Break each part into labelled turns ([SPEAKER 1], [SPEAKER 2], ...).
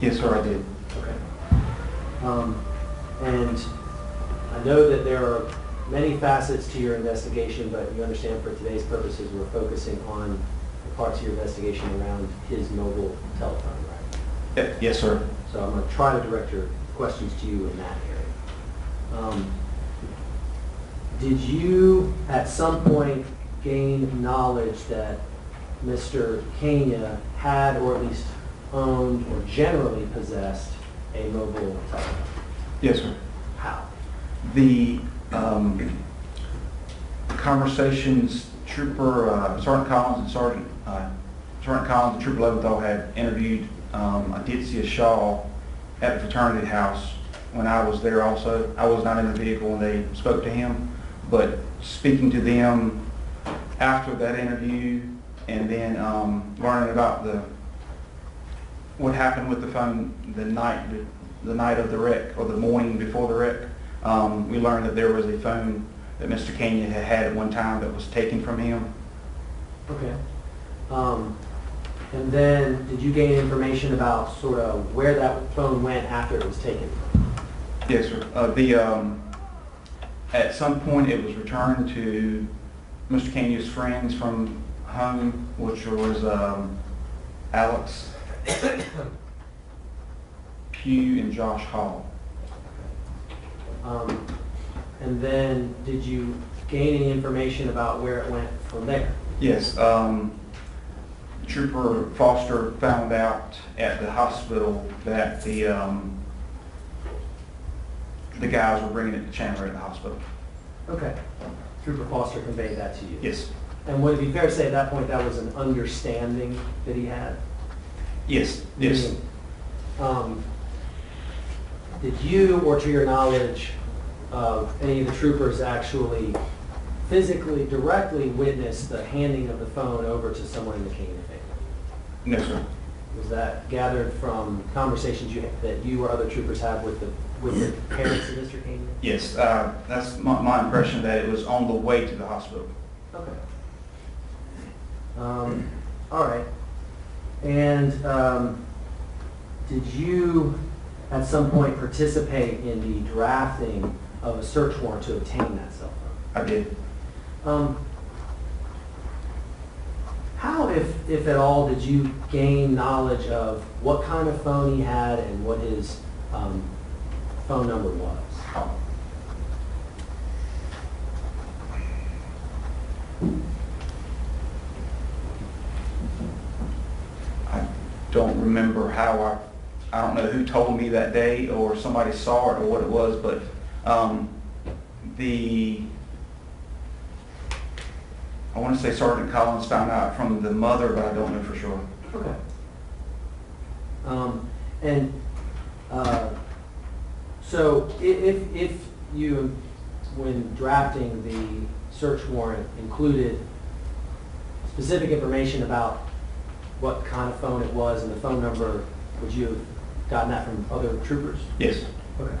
[SPEAKER 1] Yes, sir, I did.
[SPEAKER 2] Okay. And I know that there are many facets to your investigation, but you understand for today's purposes, we're focusing on the parts of your investigation around his mobile telephone, right?
[SPEAKER 1] Yes, sir.
[SPEAKER 2] So I'm going to try to direct your questions to you in that area. Did you at some point gain knowledge that Mr. Kania had or at least owned or generally possessed a mobile telephone?
[SPEAKER 1] Yes, sir.
[SPEAKER 2] How?
[SPEAKER 1] The conversations Trooper Sergeant Collins and Sergeant Collins and Trooper Leventhal had interviewed. I did see a shawl at the fraternity house when I was there also. I was not in the vehicle when they spoke to him, but speaking to them after that interview and then learning about what happened with the phone the night of the wreck or the morning before the wreck, we learned that there was a phone that Mr. Kania had at one time that was taken from him.
[SPEAKER 2] Okay. And then did you gain information about sort of where that phone went after it was taken?
[SPEAKER 1] Yes, sir. At some point it was returned to Mr. Kania's friends from home, which was Alex Pugh and Josh Hall.
[SPEAKER 2] And then did you gain any information about where it went from there?
[SPEAKER 1] Yes. Trooper Foster found out at the hospital that the guys were bringing it to Chandler at the hospital.
[SPEAKER 2] Okay. Trooper Foster conveyed that to you?
[SPEAKER 1] Yes.
[SPEAKER 2] And would it be fair to say at that point that was an understanding that he had?
[SPEAKER 1] Yes. Yes.
[SPEAKER 2] Did you, or to your knowledge of any of the troopers, actually physically, directly witness the handing of the phone over to someone in the Kania family?
[SPEAKER 1] No, sir.
[SPEAKER 2] Was that gathered from conversations that you or other troopers had with the parents of Mr. Kania?
[SPEAKER 1] Yes. That's my impression, that it was on the way to the hospital.
[SPEAKER 2] Okay. All right. And did you at some point participate in the drafting of a search warrant to obtain that cell phone?
[SPEAKER 1] I did.
[SPEAKER 2] How, if at all, did you gain knowledge of what kind of phone he had and what his phone number was?
[SPEAKER 1] I don't remember how I don't know who told me that day or somebody saw it or what it was, but I want to say Sergeant Collins found out from the mother, but I don't know for sure.
[SPEAKER 2] Okay. So if you, when drafting the search warrant, included specific information about what kind of phone it was and the phone number, would you have gotten that from other troopers?
[SPEAKER 1] Yes.
[SPEAKER 2] Okay.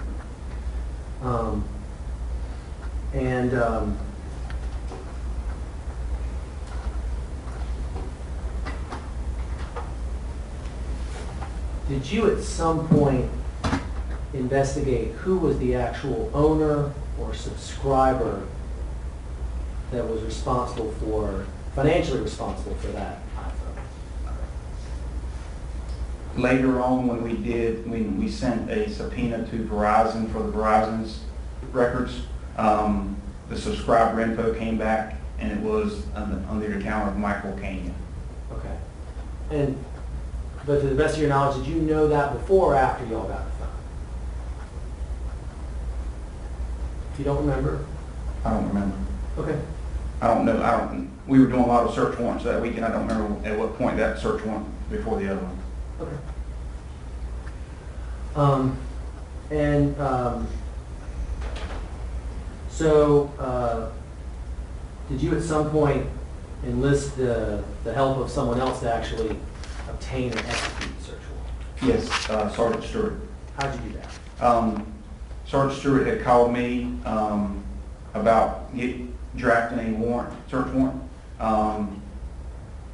[SPEAKER 2] Did you at some point investigate who was the actual owner or subscriber that was responsible for, financially responsible for that iPhone?
[SPEAKER 1] Later on, when we sent a subpoena to Verizon for the Verizon's records, the subscriber info came back and it was on the account of Michael Kania.
[SPEAKER 2] Okay. But to the best of your knowledge, did you know that before or after y'all got the phone? If you don't remember?
[SPEAKER 1] I don't remember.
[SPEAKER 2] Okay.
[SPEAKER 1] I don't know. We were doing a lot of search warrants that weekend. I don't remember at what point that search warrant before the other one.
[SPEAKER 2] Okay. So did you at some point enlist the help of someone else to actually obtain and execute the search warrant?
[SPEAKER 1] Yes, Sergeant Stewart.
[SPEAKER 2] How'd you do that?
[SPEAKER 1] Sergeant Stewart had called me about drafting a search warrant,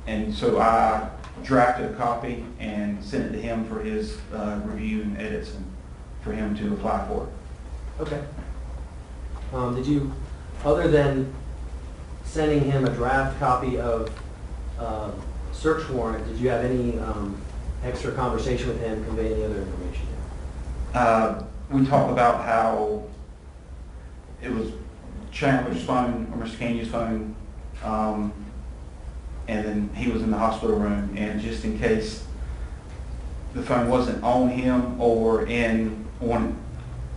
[SPEAKER 1] and so I drafted a copy and sent it to him for his review and edits and for him to apply for it.
[SPEAKER 2] Okay. Did you, other than sending him a draft copy of search warrant, did you have any extra conversation with him, convey any other information?
[SPEAKER 1] We talked about how it was Chandler's phone or Mr. Kania's phone, and then he was in the hospital room, and just in case the phone wasn't on him or on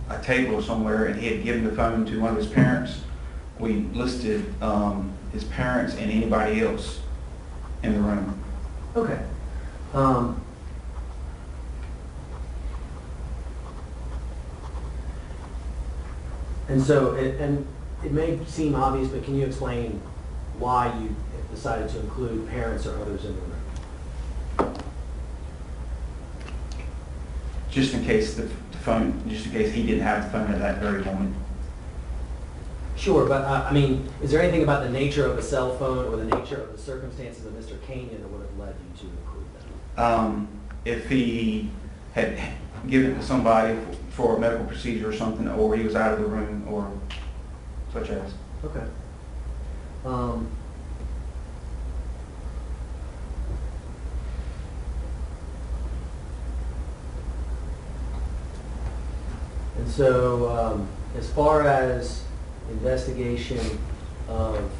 [SPEAKER 1] a table somewhere and he had given the phone to one of his parents, we listed his parents and anybody else in the room.
[SPEAKER 2] Okay. And so, it may seem obvious, but can you explain why you decided to include parents or others in the room?
[SPEAKER 1] Just in case the phone, just in case he didn't have the phone at that very moment.
[SPEAKER 2] Sure, but I mean, is there anything about the nature of the cell phone or the nature of the circumstances of Mr. Kania that would have led you to include them?
[SPEAKER 1] If he had given it to somebody for a medical procedure or something, or he was out of the room, or such as.
[SPEAKER 2] Okay. And so, as far as investigation of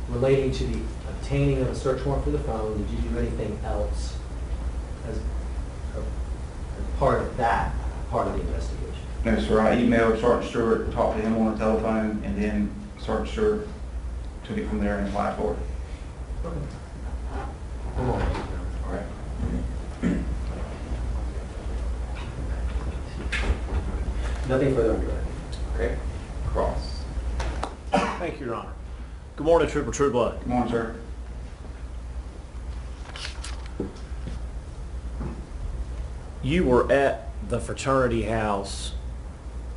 [SPEAKER 2] relating to the obtaining of a search warrant for the phone, did you do anything else as part of that part of the investigation?
[SPEAKER 1] No, sir. I emailed Sergeant Stewart, talked to him on the telephone, and then Sergeant Stewart took it from there and applied for it.
[SPEAKER 2] Okay. Come on.
[SPEAKER 1] All right.
[SPEAKER 2] Nothing further on your end.
[SPEAKER 1] Okay. Cross.
[SPEAKER 3] Thank you, Your Honor. Good morning, Trooper Trueblood.
[SPEAKER 1] Good morning, sir.
[SPEAKER 3] You were at the fraternity house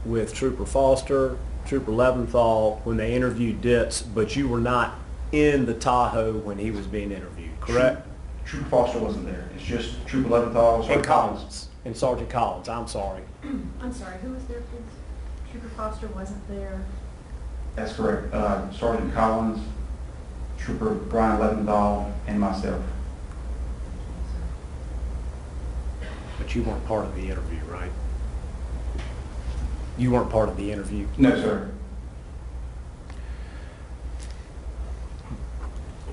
[SPEAKER 3] with Trooper Foster, Trooper Leventhal when they interviewed Ditz, but you were not in the Tahoe when he was being interviewed, correct?
[SPEAKER 1] Trooper Foster wasn't there. It's just Trooper Leventhal,
[SPEAKER 3] And
[SPEAKER 1] Sergeant
[SPEAKER 3] Collins. And Sergeant Collins, I'm sorry.
[SPEAKER 4] I'm sorry, who was there, please? Trooper Foster wasn't there.
[SPEAKER 1] That's correct. Sergeant Collins, Trooper Brian Leventhal, and myself.
[SPEAKER 3] But you weren't part of the interview, right? You weren't part of the interview?
[SPEAKER 1] No, sir.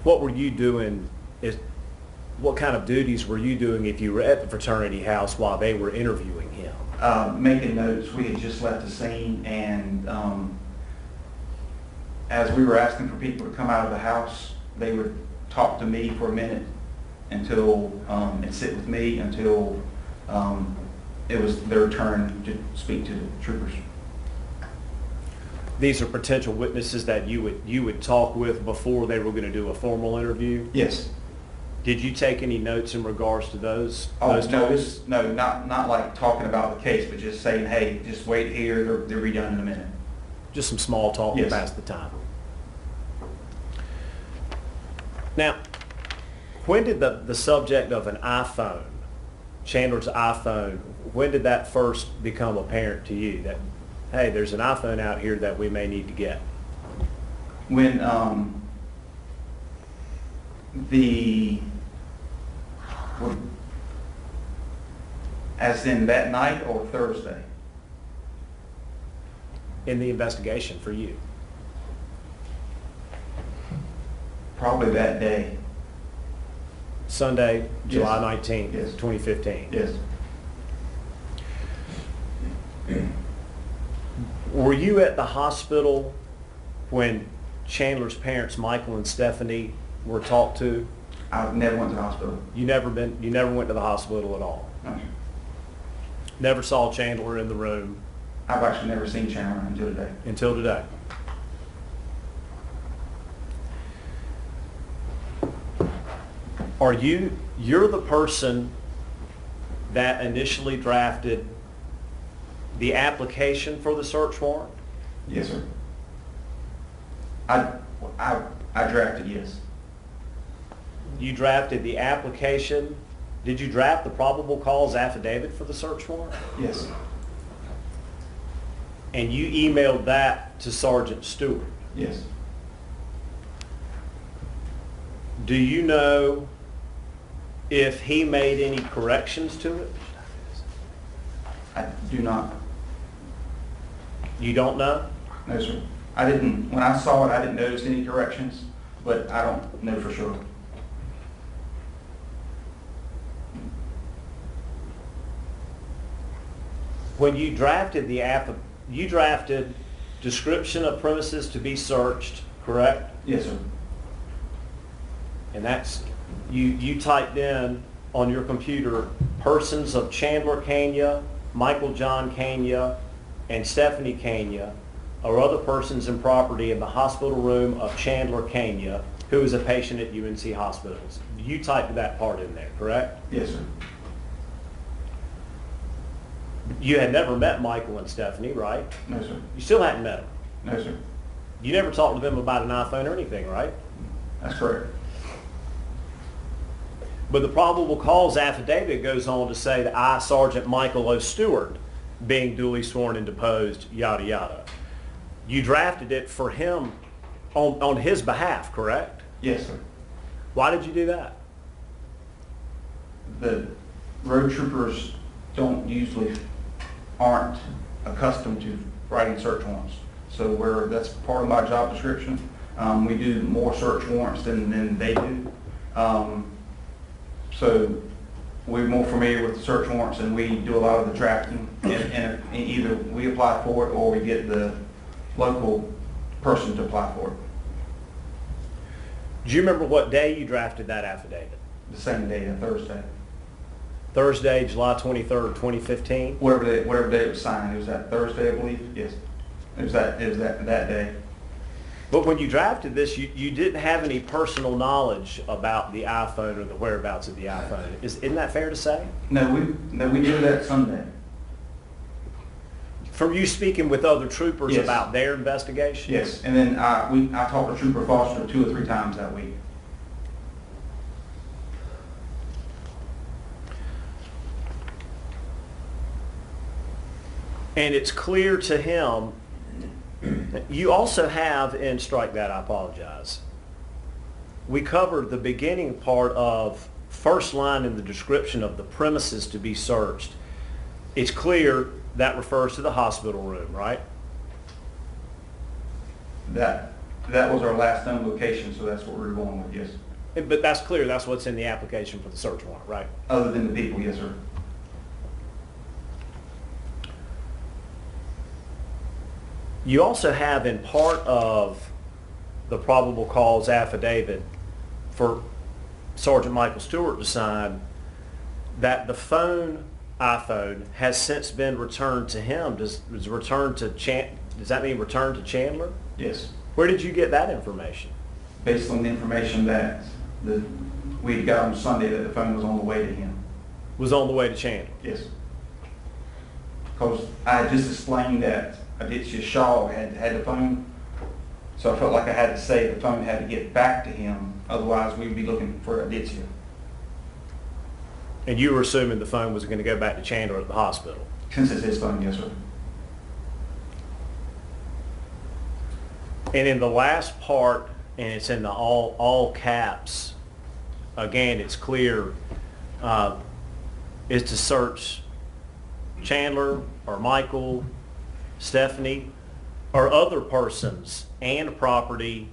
[SPEAKER 3] What were you doing, what kind of duties were you doing if you were at the fraternity house while they were interviewing him?
[SPEAKER 1] Making notes. We had just left the scene, and as we were asking for people to come out of the house, they would talk to me for a minute until and sit with me until it was their turn to speak to the troopers.
[SPEAKER 3] These are potential witnesses that you would talk with before they were going to do a formal interview?
[SPEAKER 1] Yes.
[SPEAKER 3] Did you take any notes in regards to those
[SPEAKER 1] Oh,
[SPEAKER 3] talks?
[SPEAKER 1] no, not like talking about the case, but just saying, hey, just wait here, they'll be done in a minute.
[SPEAKER 3] Just some small talk to
[SPEAKER 1] Yes.
[SPEAKER 3] pass the time. Now, when did the subject of an iPhone, Chandler's iPhone, when did that first become apparent to you that, hey, there's an iPhone out here that we may need to get?
[SPEAKER 1] When as in that night or Thursday?
[SPEAKER 3] In the investigation for you?
[SPEAKER 1] Probably that day.
[SPEAKER 3] Sunday, July
[SPEAKER 1] Yes.
[SPEAKER 3] 19th,
[SPEAKER 1] Yes.
[SPEAKER 3] 2015.
[SPEAKER 1] Yes.
[SPEAKER 3] Were you at the hospital when Chandler's parents, Michael and Stephanie, were talked to?
[SPEAKER 1] I never went to the hospital.
[SPEAKER 3] You never went to the hospital at all?
[SPEAKER 1] No.
[SPEAKER 3] Never saw Chandler in the room
[SPEAKER 1] I've actually never seen Chandler until today.
[SPEAKER 3] until today? You're the person that initially drafted the application for the search warrant?
[SPEAKER 1] Yes, sir. I drafted, yes.
[SPEAKER 3] You drafted the application. Did you draft the probable cause affidavit for the search warrant?
[SPEAKER 1] Yes,
[SPEAKER 3] And you emailed that to Sergeant Stewart.
[SPEAKER 1] yes.
[SPEAKER 3] Do you know if he made any corrections to it?
[SPEAKER 1] I do not,
[SPEAKER 3] You don't know?
[SPEAKER 1] no, sir. I didn't, when I saw it, I didn't notice any corrections, but I don't know for sure.
[SPEAKER 3] When you drafted you drafted description of premises to be searched, correct?
[SPEAKER 1] Yes, sir.
[SPEAKER 3] And that's, you typed in on your computer, persons of Chandler Kania, Michael John Kania, and Stephanie Kania, or other persons in property in the hospital room of Chandler Kania, who is a patient at UNC hospitals. You typed that part in there, correct?
[SPEAKER 1] Yes, sir.
[SPEAKER 3] You had never met Michael and Stephanie, right?
[SPEAKER 1] No, sir.
[SPEAKER 3] You still hadn't met them.
[SPEAKER 1] No, sir.
[SPEAKER 3] You never talked to them about an iPhone or anything, right?
[SPEAKER 1] That's correct.
[SPEAKER 3] But the probable cause affidavit goes on to say that I, Sergeant Michael O. Stewart, being duly sworn and deposed, yada, yada. You drafted it for him on his behalf, correct?
[SPEAKER 1] Yes, sir.
[SPEAKER 3] Why did you do that?
[SPEAKER 1] The road troopers aren't accustomed to writing search warrants. So that's part of my job description. We do more search warrants than they do. So we're more familiar with the search warrants, and we do a lot of the drafting. And either we apply for it or we get the local person to apply for it.
[SPEAKER 3] Do you remember what day you drafted that affidavit?
[SPEAKER 1] The same day, a Thursday.
[SPEAKER 3] Thursday, July 23rd, 2015?
[SPEAKER 1] Whatever day it was signed. It was that Thursday, I believe. Yes. It was that day.
[SPEAKER 3] But when you drafted this, you didn't have any personal knowledge about the iPhone or the whereabouts of the iPhone. Isn't that fair to say?
[SPEAKER 1] No, we did that Sunday.
[SPEAKER 3] From you speaking with other troopers
[SPEAKER 1] Yes.
[SPEAKER 3] about their investigation?
[SPEAKER 1] Yes, and then I talked to Trooper Foster 2 or 3 times that week.
[SPEAKER 3] And it's clear to him, you also have, and strike that, I apologize. We covered the beginning part of first line in the description of the premises to be searched. It's clear that refers to the hospital room, right?
[SPEAKER 1] That was our last known location, so that's what we were going with, yes.
[SPEAKER 3] But that's clear, that's what's in the application for the search warrant, right?
[SPEAKER 1] Other than the people, yes, sir.
[SPEAKER 3] You also have in part of the probable cause affidavit for Sergeant Michael Stewart to sign that the iPhone has since been returned to him. Does that mean returned to Chandler?
[SPEAKER 1] Yes.
[SPEAKER 3] Where did you get that information?
[SPEAKER 1] Based on the information that we got on Sunday that the phone was on the way to him.
[SPEAKER 3] Was on the way to Chandler.
[SPEAKER 1] Yes. Because I had just explained that Aditya Shaw had the phone, so I felt like I had to say the phone had to get back to him, otherwise we'd be looking for Aditya.
[SPEAKER 3] And you were assuming the phone was going to go back to Chandler at the hospital.
[SPEAKER 1] Since it's his phone, yes, sir.
[SPEAKER 3] And in the last part, and it's in the all caps, again, it's clear, is to search Chandler or Michael, Stephanie, or other persons and property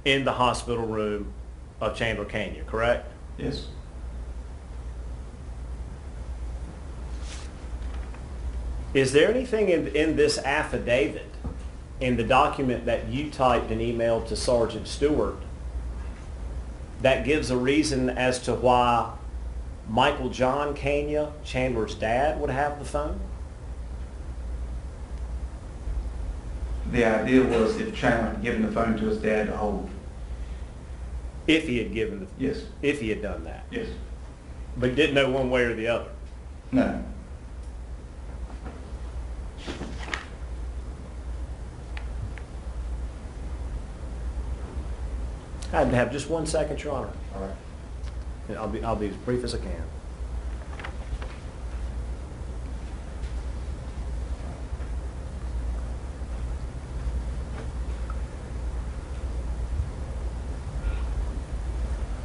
[SPEAKER 3] in the hospital room of Chandler Kania, correct?
[SPEAKER 1] Yes.
[SPEAKER 3] Is there anything in this affidavit, in the document that you typed and emailed to Sergeant Stewart, that gives a reason as to why Michael John Kania, Chandler's dad, would have the phone?
[SPEAKER 1] The idea was if Chandler had given the phone to his dad to hold.
[SPEAKER 3] If he had given
[SPEAKER 1] Yes.
[SPEAKER 3] if he had done that.
[SPEAKER 1] Yes.
[SPEAKER 3] But he didn't know one way or the other.
[SPEAKER 1] No.
[SPEAKER 3] I'd have just 1 second, Your Honor.
[SPEAKER 1] All right.
[SPEAKER 3] And I'll be as brief as I can.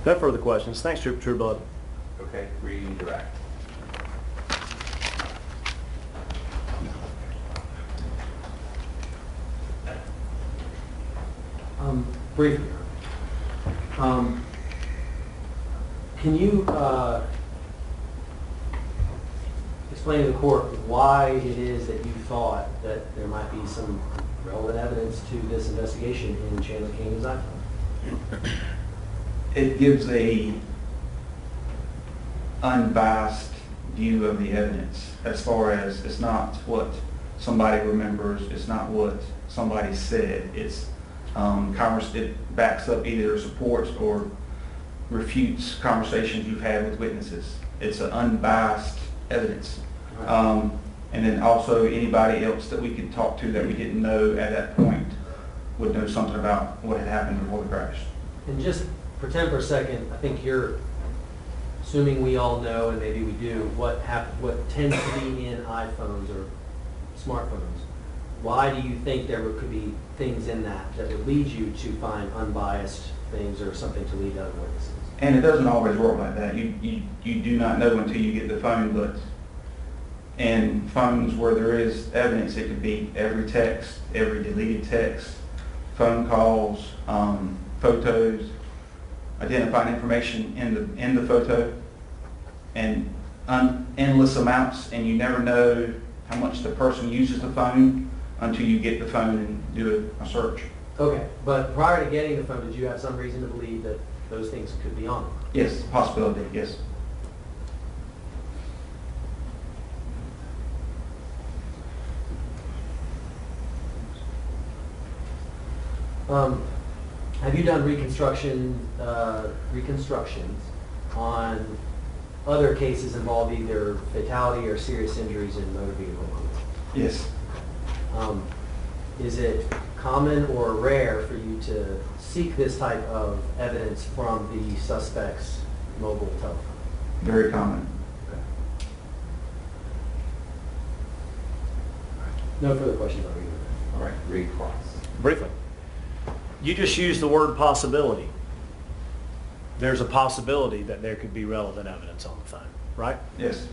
[SPEAKER 3] No further questions. Thanks, Trooper Trueblood.
[SPEAKER 5] Okay, redirect.
[SPEAKER 2] Briefly, can you explain to the court why it is that you thought that there might be some relevant evidence to this investigation in Chandler Kania's iPhone?
[SPEAKER 1] It gives a unbiased view of the evidence, as far as it's not what somebody remembers, it's not what somebody said. It's it backs up, either supports or refutes conversations you've had with witnesses. It's an unbiased evidence. And then also anybody else that we could talk to that we didn't know at that point would know something about what had happened before the crash.
[SPEAKER 2] And just pretend for a second, I think you're assuming we all know, and maybe we do, what tends to be in iPhones or smartphones. Why do you think there could be things in that would lead you to find unbiased things or something to lead other witnesses?
[SPEAKER 1] And it doesn't always work like that. You do not know until you get the phone, but in phones where there is evidence, it could be every text, every deleted text, phone calls, photos, identifying information in the photo, and endless amounts, and you never know how much the person uses the phone until you get the phone and do a search.
[SPEAKER 2] Okay, but prior to getting the phone, did you have some reason to believe that those things could be on it?
[SPEAKER 1] Yes, possibility, yes.
[SPEAKER 2] Have you done reconstructions on other cases involving either fatality or serious injuries in motor vehicles?
[SPEAKER 1] Yes.
[SPEAKER 2] Is it common or rare for you to seek this type of evidence from the suspect's mobile telephone?
[SPEAKER 1] Very common.
[SPEAKER 2] No further questions on reading.
[SPEAKER 5] All right, recross.
[SPEAKER 3] Briefly. You just used the word possibility. There's a possibility that there could be relevant evidence on the phone, right?
[SPEAKER 1] Yes.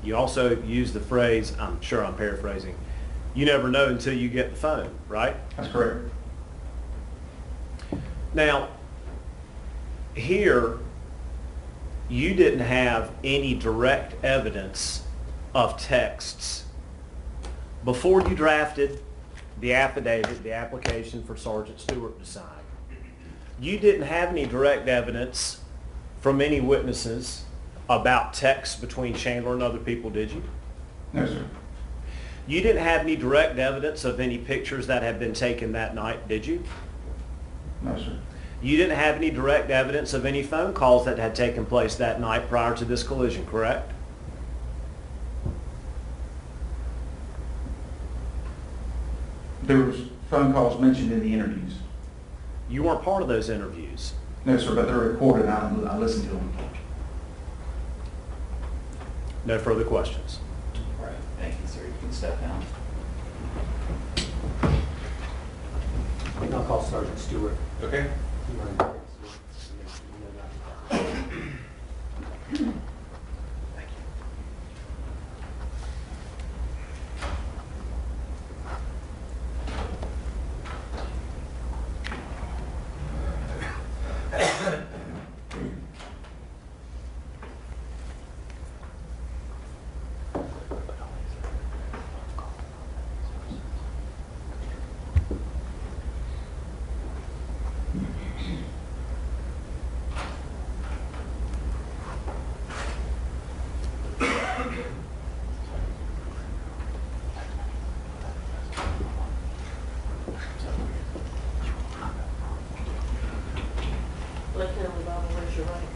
[SPEAKER 3] You also used the phrase, I'm sure I'm paraphrasing, you never know until you get the phone, right?
[SPEAKER 1] That's correct.
[SPEAKER 3] Now, here, you didn't have any direct evidence of texts before you drafted the affidavit, the application for Sergeant Stewart to sign. You didn't have any direct evidence from any witnesses about texts between Chandler and other people, did you?
[SPEAKER 1] No, sir.
[SPEAKER 3] You didn't have any direct evidence of any pictures that had been taken that night, did you?
[SPEAKER 1] No, sir.
[SPEAKER 3] You didn't have any direct evidence of any phone calls that had taken place that night prior to this collision, correct?
[SPEAKER 1] There was phone calls mentioned in the interviews.
[SPEAKER 3] You weren't part of those interviews.
[SPEAKER 1] No, sir, but they're recorded and I listened to them.
[SPEAKER 3] No further questions.
[SPEAKER 5] All right, thank you, sir. You can step down.
[SPEAKER 2] I'll call Sergeant Stewart.
[SPEAKER 5] Okay.
[SPEAKER 6] Lieutenant Lee, raise your right.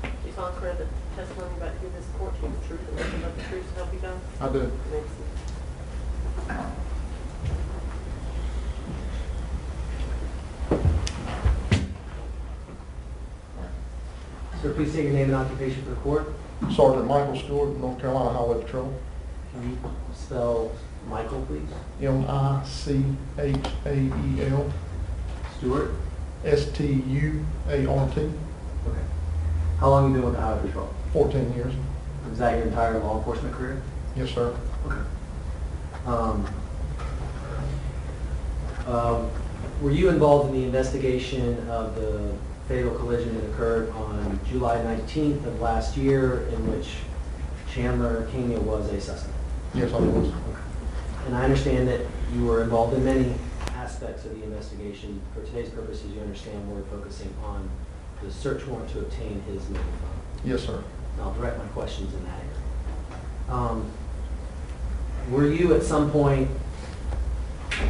[SPEAKER 6] Do you solemnly swear that the testimony about to give this court to you the truth and nothing but the truth to help you God?
[SPEAKER 1] I do.
[SPEAKER 6] Excellent.
[SPEAKER 2] Sir, please state your name and occupation for the court.
[SPEAKER 7] Sergeant Michael Stewart, North Carolina Highway Patrol.
[SPEAKER 2] Can you spell Michael, please?
[SPEAKER 7] Michael
[SPEAKER 2] Stewart?
[SPEAKER 7] Stuart.
[SPEAKER 2] Okay. How long have you been with the Highway Patrol?
[SPEAKER 7] 14 years.
[SPEAKER 2] Was that your entire law enforcement career?
[SPEAKER 7] Yes, sir.
[SPEAKER 2] Okay. Were you involved in the investigation of the fatal collision that occurred on July 19th of last year in which Chandler Kania was a suspect?
[SPEAKER 7] Yes, I was.
[SPEAKER 2] And I understand that you were involved in many aspects of the investigation. For today's purposes, you understand we're focusing on the search warrant to obtain his mobile phone.
[SPEAKER 7] Yes, sir.
[SPEAKER 2] And I'll direct my questions in that area. Were you at some point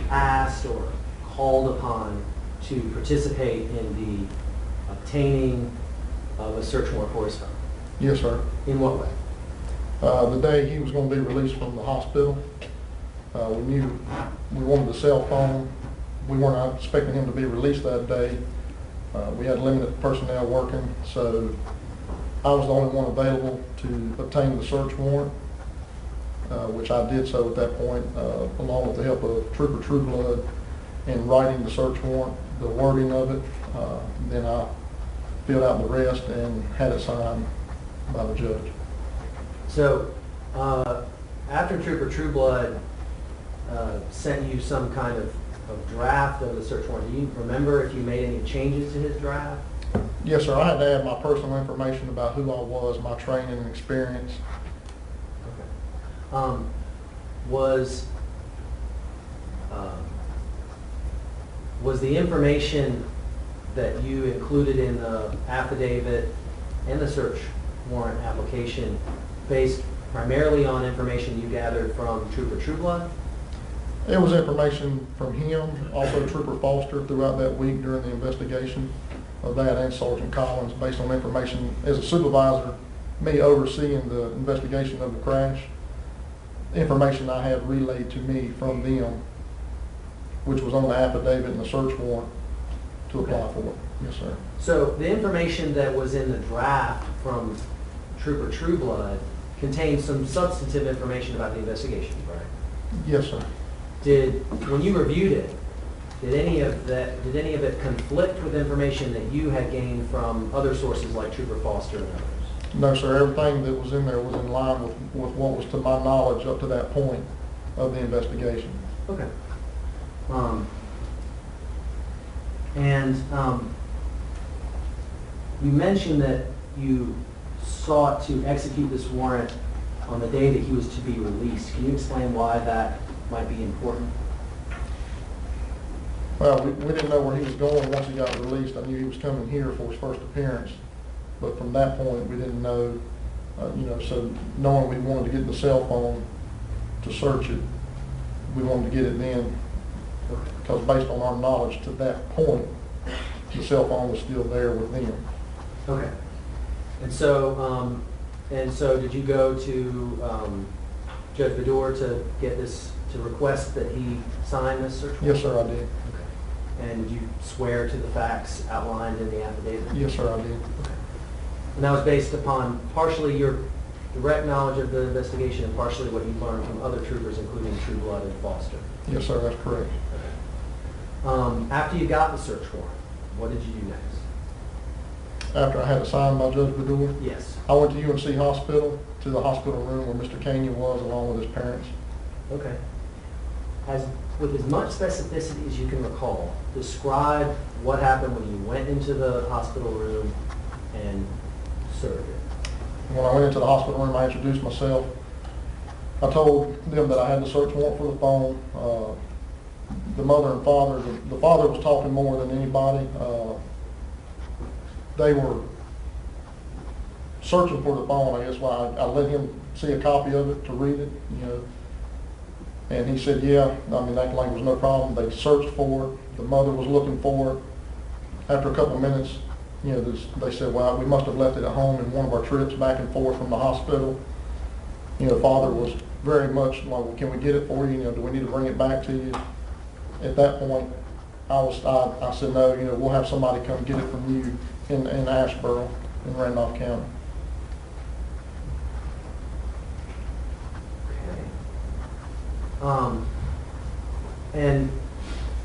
[SPEAKER 2] asked or called upon to participate in the obtaining of a search warrant for his phone?
[SPEAKER 7] Yes, sir.
[SPEAKER 2] In what way?
[SPEAKER 7] The day he was going to be released from the hospital, we knew we wanted the cell phone. We weren't expecting him to be released that day. We had limited personnel working, so I was the only one available to obtain the search warrant, which I did so at that point, along with the help of Trooper Trueblood in writing the search warrant, the wording of it. Then I filled out the rest and had it signed by the judge.
[SPEAKER 2] So, after Trooper Trueblood sent you some kind of draft of the search warrant, do you remember if you made any changes to his draft?
[SPEAKER 7] Yes, sir. I had to add my personal information about who I was, my training and experience.
[SPEAKER 2] Okay. Was the information that you included in the affidavit and the search warrant application based primarily on information you gathered from Trooper Trueblood?
[SPEAKER 7] It was information from him, also Trooper Foster throughout that week during the investigation of that, and Sergeant Collins, based on information as a supervisor, me overseeing the investigation of the crash, information I had relayed to me from them, which was on the affidavit and the search warrant to apply for it. Yes, sir.
[SPEAKER 2] So the information that was in the draft from Trooper Trueblood contained some substantive information about the investigation, right?
[SPEAKER 7] Yes, sir.
[SPEAKER 2] When you reviewed it, did any of it conflict with information that you had gained from other sources like Trooper Foster and others?
[SPEAKER 7] No, sir. Everything that was in there was in line with what was to my knowledge up to that point of the investigation.
[SPEAKER 2] Okay. You mentioned that you sought to execute this warrant on the day that he was to be released. Can you explain why that might be important?
[SPEAKER 7] Well, we didn't know where he was going once he got released. I knew he was coming here for his first appearance. But from that point, we didn't know, so knowing we wanted to get the cell phone to search it, we wanted to get it then. Because based on our knowledge to that point, the cell phone was still there with them.
[SPEAKER 2] Okay. And so did you go to Judge Bador to get this, to request that he sign this search warrant?
[SPEAKER 7] Yes, sir, I did.
[SPEAKER 2] Okay. And did you swear to the facts outlined in the affidavit?
[SPEAKER 7] Yes, sir, I did.
[SPEAKER 2] Okay. And that was based upon partially your direct knowledge of the investigation and partially what you learned from other troopers, including Trueblood and Foster?
[SPEAKER 7] Yes, sir, that's correct.
[SPEAKER 2] Okay. After you got the search warrant, what did you do next?
[SPEAKER 7] After I had it signed by Judge Bador,
[SPEAKER 2] Yes.
[SPEAKER 7] I went to UNC Hospital, to the hospital room where Mr. Kania was, along with his parents.
[SPEAKER 2] Okay. With as much specificity as you can recall, describe what happened when you went into the hospital room and served it.
[SPEAKER 7] When I went into the hospital room, I introduced myself. I told them that I had the search warrant for the phone. The mother and father, the father was talking more than anybody. They were searching for the phone, I guess, why I let him see a copy of it to read it, And he said, yeah, that like was no problem. They searched for it. The mother was looking for it. After a couple of minutes, they said, well, we must have left it at home in one of our trips back and forth from the hospital. Father was very much like, well, can we get it for you? Do we need to bring it back to you? At that point, I said, no, we'll have somebody come get it from you in Asheboro. in Randolph County.
[SPEAKER 2] Okay. And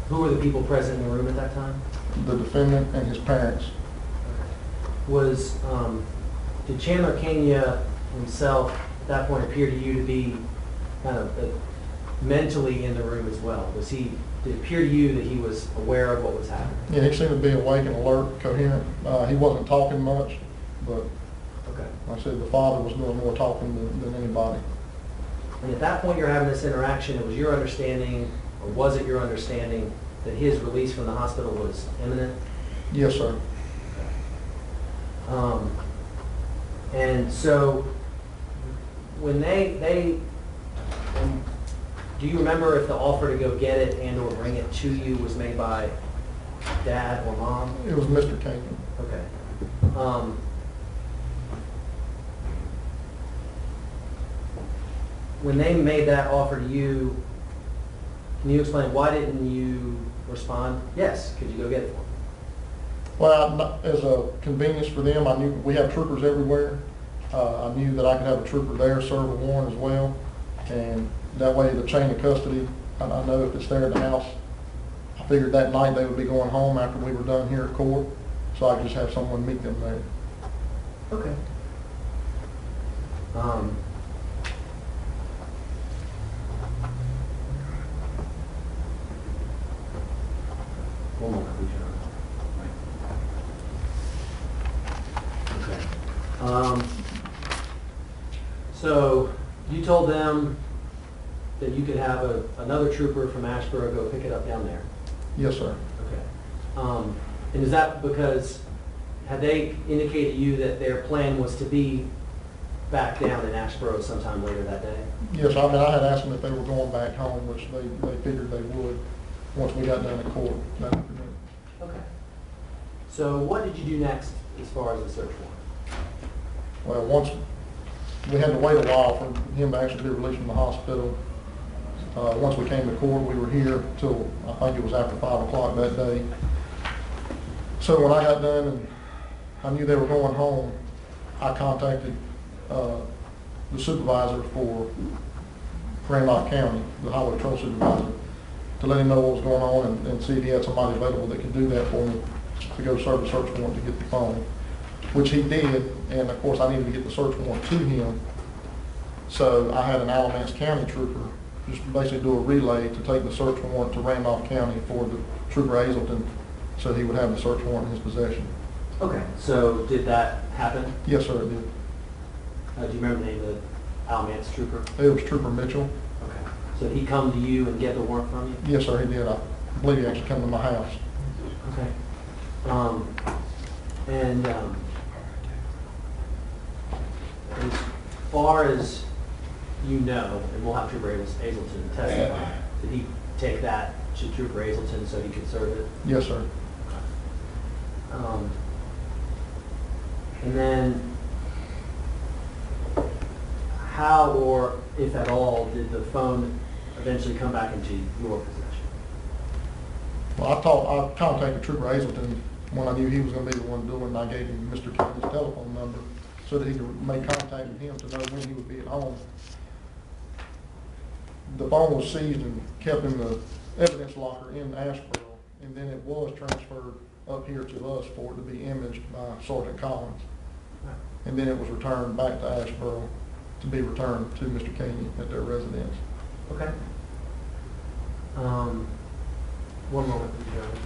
[SPEAKER 2] who were the people present in the room at that time?
[SPEAKER 7] The defendant and his parents.
[SPEAKER 2] Was, did Chandler Kania himself at that point appear to you to be kind of mentally in the room as well? Did it appear to you that he was aware of what was happening?
[SPEAKER 7] Yeah, he seemed to be awake and alert, coherent. He wasn't talking much, but
[SPEAKER 2] Okay.
[SPEAKER 7] like I said, the father was doing more talking than anybody.
[SPEAKER 2] And at that point you're having this interaction, it was your understanding, or was it your understanding, that his release from the hospital was imminent?
[SPEAKER 7] Yes, sir.
[SPEAKER 2] And so when do you remember if the offer to go get it and or bring it to you was made by dad or mom?
[SPEAKER 7] It was Mr. King.
[SPEAKER 2] Okay. When they made that offer to you, can you explain why didn't you respond? Yes, could you go get it for me?
[SPEAKER 7] Well, as a convenience for them, I knew we have troopers everywhere. I knew that I could have a trooper there serve a warrant as well. And that way the chain of custody, I know if it's there in the house, I figured that night they would be going home after we were done here at court. So I could just have someone meet them there.
[SPEAKER 2] Okay. One moment, please, Your Honor. Okay. So you told them that you could have another trooper from Asheboro go pick it up down there?
[SPEAKER 7] Yes, sir.
[SPEAKER 2] Okay. And is that because, had they indicated to you that their plan was to be back down in Asheboro sometime later that day?
[SPEAKER 7] Yes, I mean, I had asked them if they were going back home, which they figured they would once we got done at court that afternoon.
[SPEAKER 2] Okay. So what did you do next as far as the search warrant?
[SPEAKER 7] Well, once we had to wait a while for him to actually be released from the hospital. Once we came to court, we were here till I think it was after 5 o'clock that day. So when I got done and I knew they were going home, I contacted the supervisor for Randolph County, the highway patrol supervisor, to let him know what was going on and see if he had somebody available that could do that for me to go serve the search warrant to get the phone, which he did. And of course, I needed to get the search warrant to him. So I had an Alamance County trooper just basically do a relay to take the search warrant to Randolph County for the trooper Hazelton, so he would have the search warrant in his possession.
[SPEAKER 2] Okay. So did that happen?
[SPEAKER 7] Yes, sir, it did.
[SPEAKER 2] Do you remember the name of the Alamance trooper?
[SPEAKER 7] It was Trooper Mitchell.
[SPEAKER 2] Okay. So did he come to you and get the warrant from you?
[SPEAKER 7] Yes, sir, he did. I believe he actually came to my house.
[SPEAKER 2] Okay. As far as you know, and we'll have Trooper Hazelton testify, did he take that to Trooper Hazelton so he could serve it?
[SPEAKER 7] Yes, sir.
[SPEAKER 2] And then how, or if at all, did the phone eventually come back into your possession?
[SPEAKER 7] Well, I contacted Trooper Hazelton when I knew he was going to be the one doing it, and I gave him Mr. King's telephone number so that he could make contact with him to know when he would be at home. The phone was seized and kept in the evidence locker in Asheboro, and then it was transferred up here to us for it to be imaged by Sergeant Collins. And then it was returned back to Asheboro to be returned to Mr. King at their residence.
[SPEAKER 2] Okay. One moment, please, Your Honor.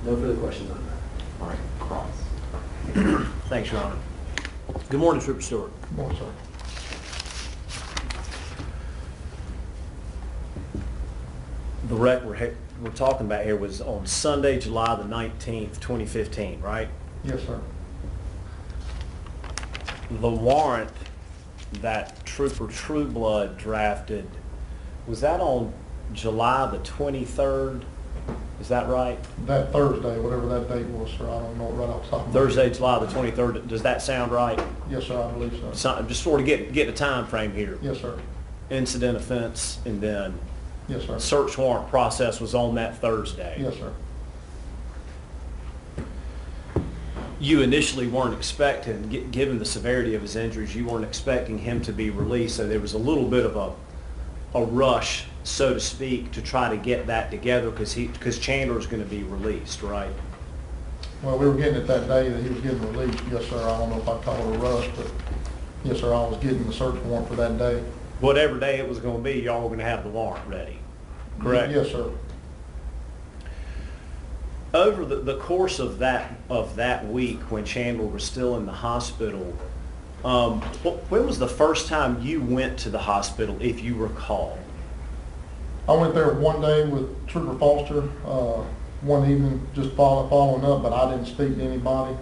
[SPEAKER 2] No further questions on that.
[SPEAKER 5] All right, cross.
[SPEAKER 3] Thanks, Your Honor. Good morning, Trooper Stewart.
[SPEAKER 7] Good morning, sir.
[SPEAKER 3] The we're talking about here was on Sunday, July the 19th, 2015, right?
[SPEAKER 7] Yes, sir.
[SPEAKER 3] The warrant that Trooper Trueblood drafted, was that on July the 23rd? Is that right?
[SPEAKER 7] That Thursday, whatever that date was, sir, I don't know it right off the top of my head.
[SPEAKER 3] Thursday, July the 23rd. Does that sound right?
[SPEAKER 7] Yes, sir, I believe so.
[SPEAKER 3] Just sort of get a time frame here.
[SPEAKER 7] Yes, sir.
[SPEAKER 3] Incident, offense, and then
[SPEAKER 7] Yes, sir.
[SPEAKER 3] search warrant process was on that Thursday.
[SPEAKER 7] Yes, sir.
[SPEAKER 3] You initially weren't expecting, given the severity of his injuries, you weren't expecting him to be released, so there was a little bit of a rush, so to speak, to try to get that together because Chandler's going to be released, right?
[SPEAKER 7] Well, we were getting it that day that he was getting released. Yes, sir. I don't know if I'd call it a rush, but yes, sir, I was getting the search warrant for that day.
[SPEAKER 3] Whatever day it was going to be, y'all were going to have the warrant ready, correct?
[SPEAKER 7] Yes, sir.
[SPEAKER 3] Over the course of that week when Chandler was still in the hospital, when was the first time you went to the hospital, if you recall?
[SPEAKER 7] I went there one day with Trooper Foster, one evening, just following up, but I didn't speak to anybody.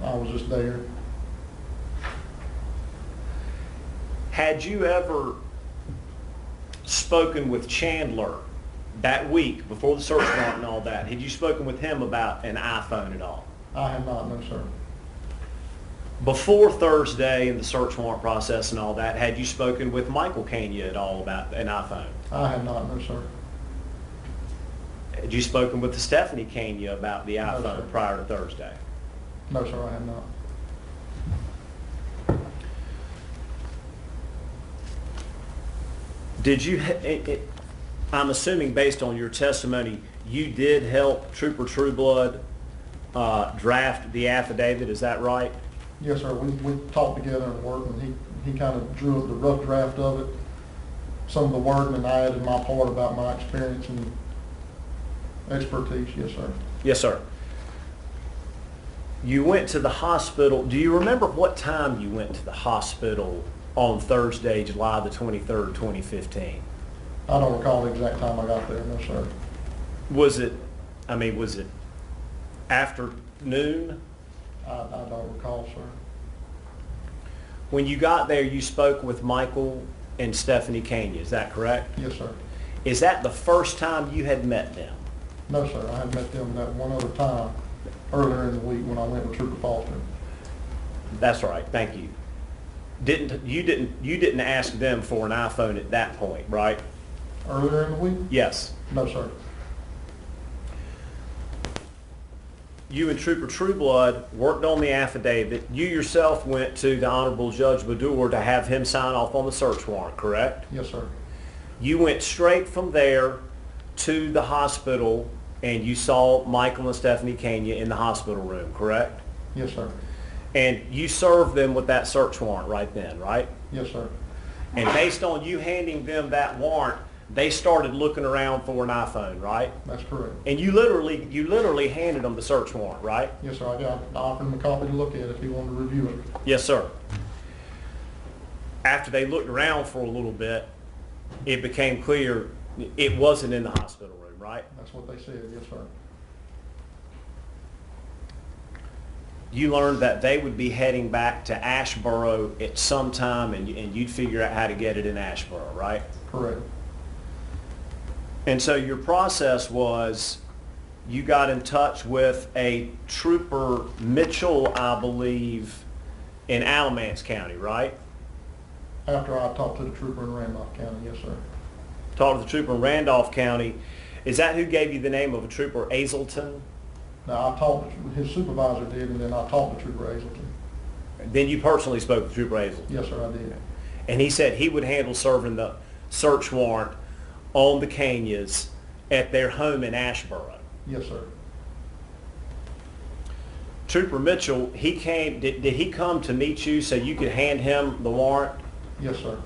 [SPEAKER 7] I was just there.
[SPEAKER 3] Had you ever spoken with Chandler that week before the search warrant and all that? Had you spoken with him about an iPhone at all?
[SPEAKER 7] I have not, no, sir.
[SPEAKER 3] Before Thursday and the search warrant process and all that, had you spoken with Michael Kania at all about an iPhone?
[SPEAKER 7] I have not, no, sir.
[SPEAKER 3] Had you spoken with Stephanie Kania about the
[SPEAKER 7] No,
[SPEAKER 3] iPhone
[SPEAKER 7] sir.
[SPEAKER 3] prior to Thursday?
[SPEAKER 7] No, sir, I have not.
[SPEAKER 3] Did you, I'm assuming based on your testimony, you did help Trooper Trueblood draft the affidavit, is that right?
[SPEAKER 7] Yes, sir. We talked together and worked, and he kind of drew up the rough draft of it. Some of the wording, and I added my part about my experience and expertise. Yes, sir.
[SPEAKER 3] Yes, sir. You went to the hospital. Do you remember what time you went to the hospital on Thursday, July the 23rd, 2015?
[SPEAKER 7] I don't recall the exact time I got there. No, sir.
[SPEAKER 3] Was it afternoon?
[SPEAKER 7] I don't recall, sir.
[SPEAKER 3] When you got there, you spoke with Michael and Stephanie Kania, is that correct?
[SPEAKER 7] Yes, sir.
[SPEAKER 3] Is that the first time you had met them?
[SPEAKER 7] No, sir. I had met them that one other time earlier in the week when I went with Trooper Foster.
[SPEAKER 3] That's right, thank you. You didn't ask them for an iPhone at that point, right?
[SPEAKER 7] Earlier in the week?
[SPEAKER 3] Yes.
[SPEAKER 7] No, sir.
[SPEAKER 3] You and Trooper Trueblood worked on the affidavit. You yourself went to the Honorable Judge Badour to have him sign off on the search warrant, correct?
[SPEAKER 7] Yes, sir.
[SPEAKER 3] You went straight from there to the hospital and you saw Michael and Stephanie Kania in the hospital room, correct?
[SPEAKER 7] Yes, sir.
[SPEAKER 3] And you served them with that search warrant right then, right?
[SPEAKER 7] Yes, sir.
[SPEAKER 3] And based on you handing them that warrant, they started looking around for an iPhone, right?
[SPEAKER 7] That's correct.
[SPEAKER 3] And you literally handed them the search warrant, right?
[SPEAKER 7] Yes, sir. I offered him a copy to look at if he wanted to review it.
[SPEAKER 3] Yes, sir. After they looked around for a little bit, it became clear it wasn't in the hospital room, right?
[SPEAKER 7] That's what they said. Yes, sir.
[SPEAKER 3] You learned that they would be heading back to Asheboro at some time and you'd figure out how to get it in Asheboro, right?
[SPEAKER 7] Correct.
[SPEAKER 3] And so your process was you got in touch with a Trooper Mitchell, I believe, in Alamance County, right?
[SPEAKER 7] After I talked to the trooper in Randolph County, yes, sir.
[SPEAKER 3] Talked to the trooper in Randolph County. Is that who gave you the name of a Trooper Azelton?
[SPEAKER 7] Now, I talked, his supervisor did, and then I talked to Trooper Hazelton.
[SPEAKER 3] Then you personally spoke to Trooper Azelton?
[SPEAKER 7] Yes, sir, I did.
[SPEAKER 3] And he said he would handle serving the search warrant on the Kanias at their home in Asheboro.
[SPEAKER 7] Yes, sir.
[SPEAKER 3] Trooper Mitchell, he came, did he come to meet you so you could hand him the warrant?
[SPEAKER 7] Yes, sir.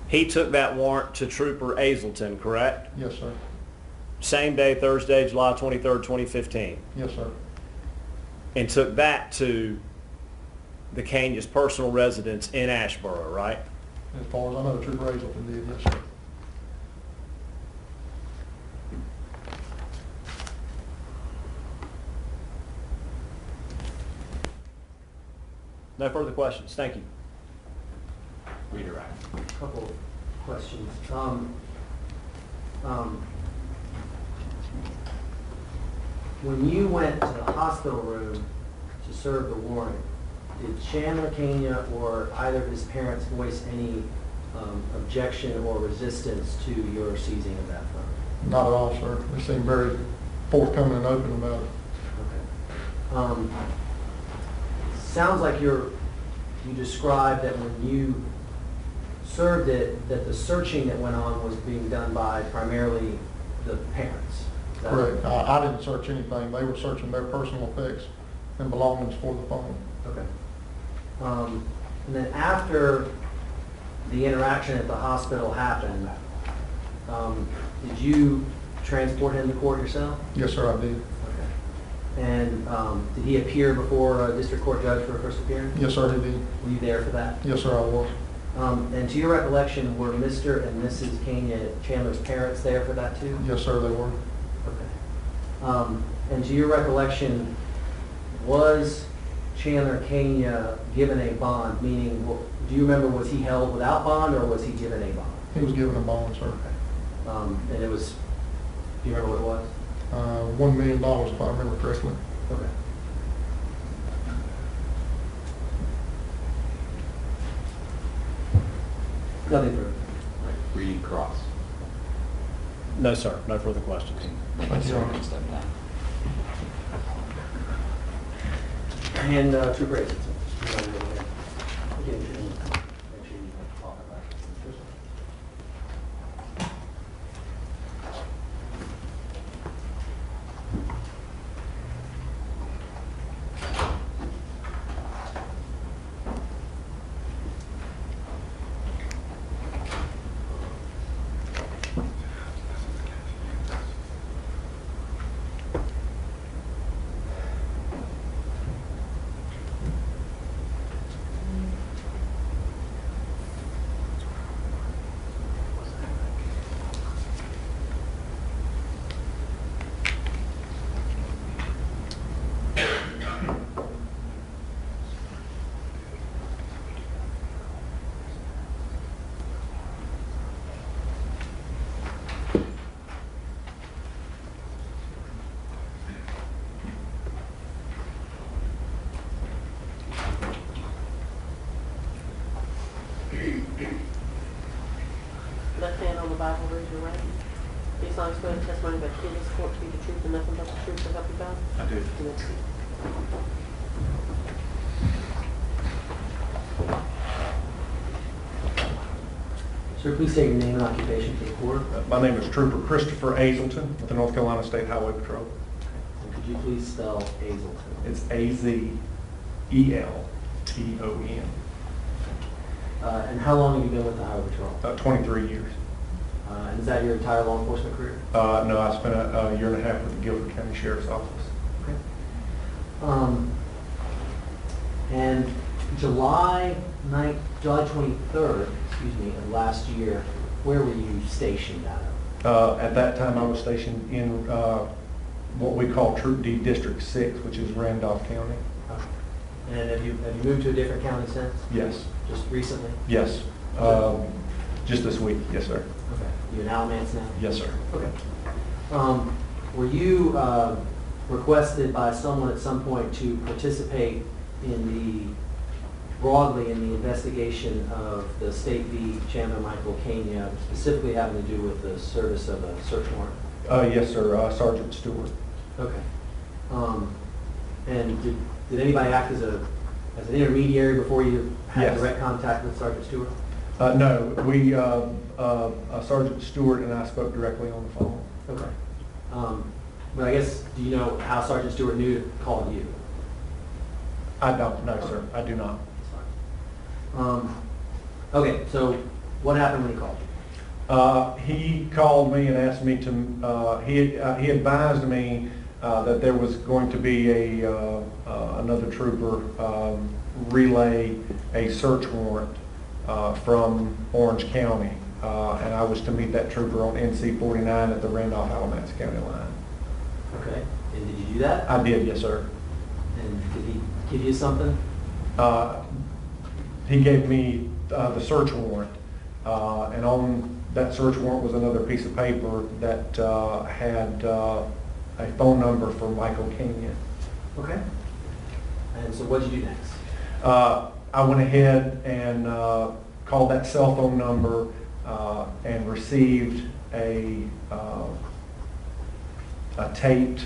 [SPEAKER 3] He took that warrant to Trooper Azelton, correct?
[SPEAKER 7] Yes, sir.
[SPEAKER 3] Same day, Thursday, July 23rd, 2015.
[SPEAKER 7] Yes, sir.
[SPEAKER 3] And took that to the Kania's personal residence in Asheboro, right?
[SPEAKER 7] As far as I know, Trooper Hazelton did, yes, sir.
[SPEAKER 3] No further questions. Thank you.
[SPEAKER 5] Redirect.
[SPEAKER 2] Couple of questions. When you went to the hospital room to serve the warrant, did Chandler Kania or either of his parents voice any objection or resistance to your seizing of that phone?
[SPEAKER 7] Not at all, sir. They seemed very forthcoming and open about it.
[SPEAKER 2] Okay. Sounds like you described that when you served it, that the searching that went on was being done by primarily the parents. Is that
[SPEAKER 7] Correct. I didn't search anything. They were searching their personal effects and belongings for the phone.
[SPEAKER 2] Okay. And then after the interaction at the hospital happened, did you transport him to court yourself?
[SPEAKER 7] Yes, sir, I did.
[SPEAKER 2] Okay. And did he appear before a district court judge for a first appearance?
[SPEAKER 7] Yes, sir, he did.
[SPEAKER 2] Were you there for that?
[SPEAKER 7] Yes, sir, I was.
[SPEAKER 2] And to your recollection, were Mr. and Mrs. Kania, Chandler's parents, there for that too?
[SPEAKER 7] Yes, sir, they were.
[SPEAKER 2] Okay. And to your recollection, was Chandler Kania given a bond? Meaning, do you remember, was he held without bond or was he given a bond?
[SPEAKER 7] He was given a bond, sir.
[SPEAKER 2] And it was, do you remember what it was?
[SPEAKER 7] $1 million, if I remember correctly.
[SPEAKER 2] Okay. Nothing further.
[SPEAKER 5] Read cross.
[SPEAKER 3] No, sir. No further questions.
[SPEAKER 5] Thank you, sir. Can step down.
[SPEAKER 2] And Trooper Aitken.
[SPEAKER 6] Left hand on the Bible, raise your right. Do you solemnly swear the testimony about you give this court to be the truth and nothing but the truth to help you God?
[SPEAKER 1] I do.
[SPEAKER 6] Let's see.
[SPEAKER 2] Sir, please state your name and occupation for the court.
[SPEAKER 8] My name is Trooper Christopher Azelton with the North Carolina State Highway Patrol.
[SPEAKER 2] And could you please spell Azelton?
[SPEAKER 8] It's Azelton.
[SPEAKER 2] And how long have you been with the Highway Patrol?
[SPEAKER 8] 23 years.
[SPEAKER 2] And is that your entire law enforcement career?
[SPEAKER 8] No, I spent a year and a half with the Guilford County Sheriff's Office.
[SPEAKER 2] Okay. And July 23rd, of last year, where were you stationed out of?
[SPEAKER 8] At that time, I was stationed in what we call Troop D District 6, which is Randolph County.
[SPEAKER 2] Okay. And have you moved to a different county since?
[SPEAKER 8] Yes.
[SPEAKER 2] Just recently?
[SPEAKER 8] Yes. Just this week. Yes, sir.
[SPEAKER 2] Okay. You in Alamance now?
[SPEAKER 8] Yes, sir.
[SPEAKER 2] Okay. Were you requested by someone at some point to participate broadly in the investigation of the State v. Chandler Michael Kania, specifically having to do with the service of a search warrant?
[SPEAKER 8] Yes, sir. Sergeant Stewart.
[SPEAKER 2] Okay. And did anybody act as an intermediary before you had
[SPEAKER 8] Yes.
[SPEAKER 2] direct contact with Sergeant Stewart?
[SPEAKER 8] No, Sergeant Stewart and I spoke directly on the phone.
[SPEAKER 2] Okay. But I guess, do you know how Sergeant Stewart knew to call you?
[SPEAKER 8] I don't know, sir. I do not.
[SPEAKER 2] Okay, so what happened when he called you?
[SPEAKER 8] He called me and asked me to, he advised me that there was going to be another trooper relay a search warrant from Orange County, and I was to meet that trooper on NC 49 at the Randolph-Alamance County line.
[SPEAKER 2] Okay, and did you do that?
[SPEAKER 8] I did, yes, sir.
[SPEAKER 2] And did he give you something?
[SPEAKER 8] he gave me the search warrant, and on that search warrant was another piece of paper that had a phone number for Michael Kania.
[SPEAKER 2] Okay. And so what did you do next?
[SPEAKER 8] I went ahead and called that cell phone number and received a taped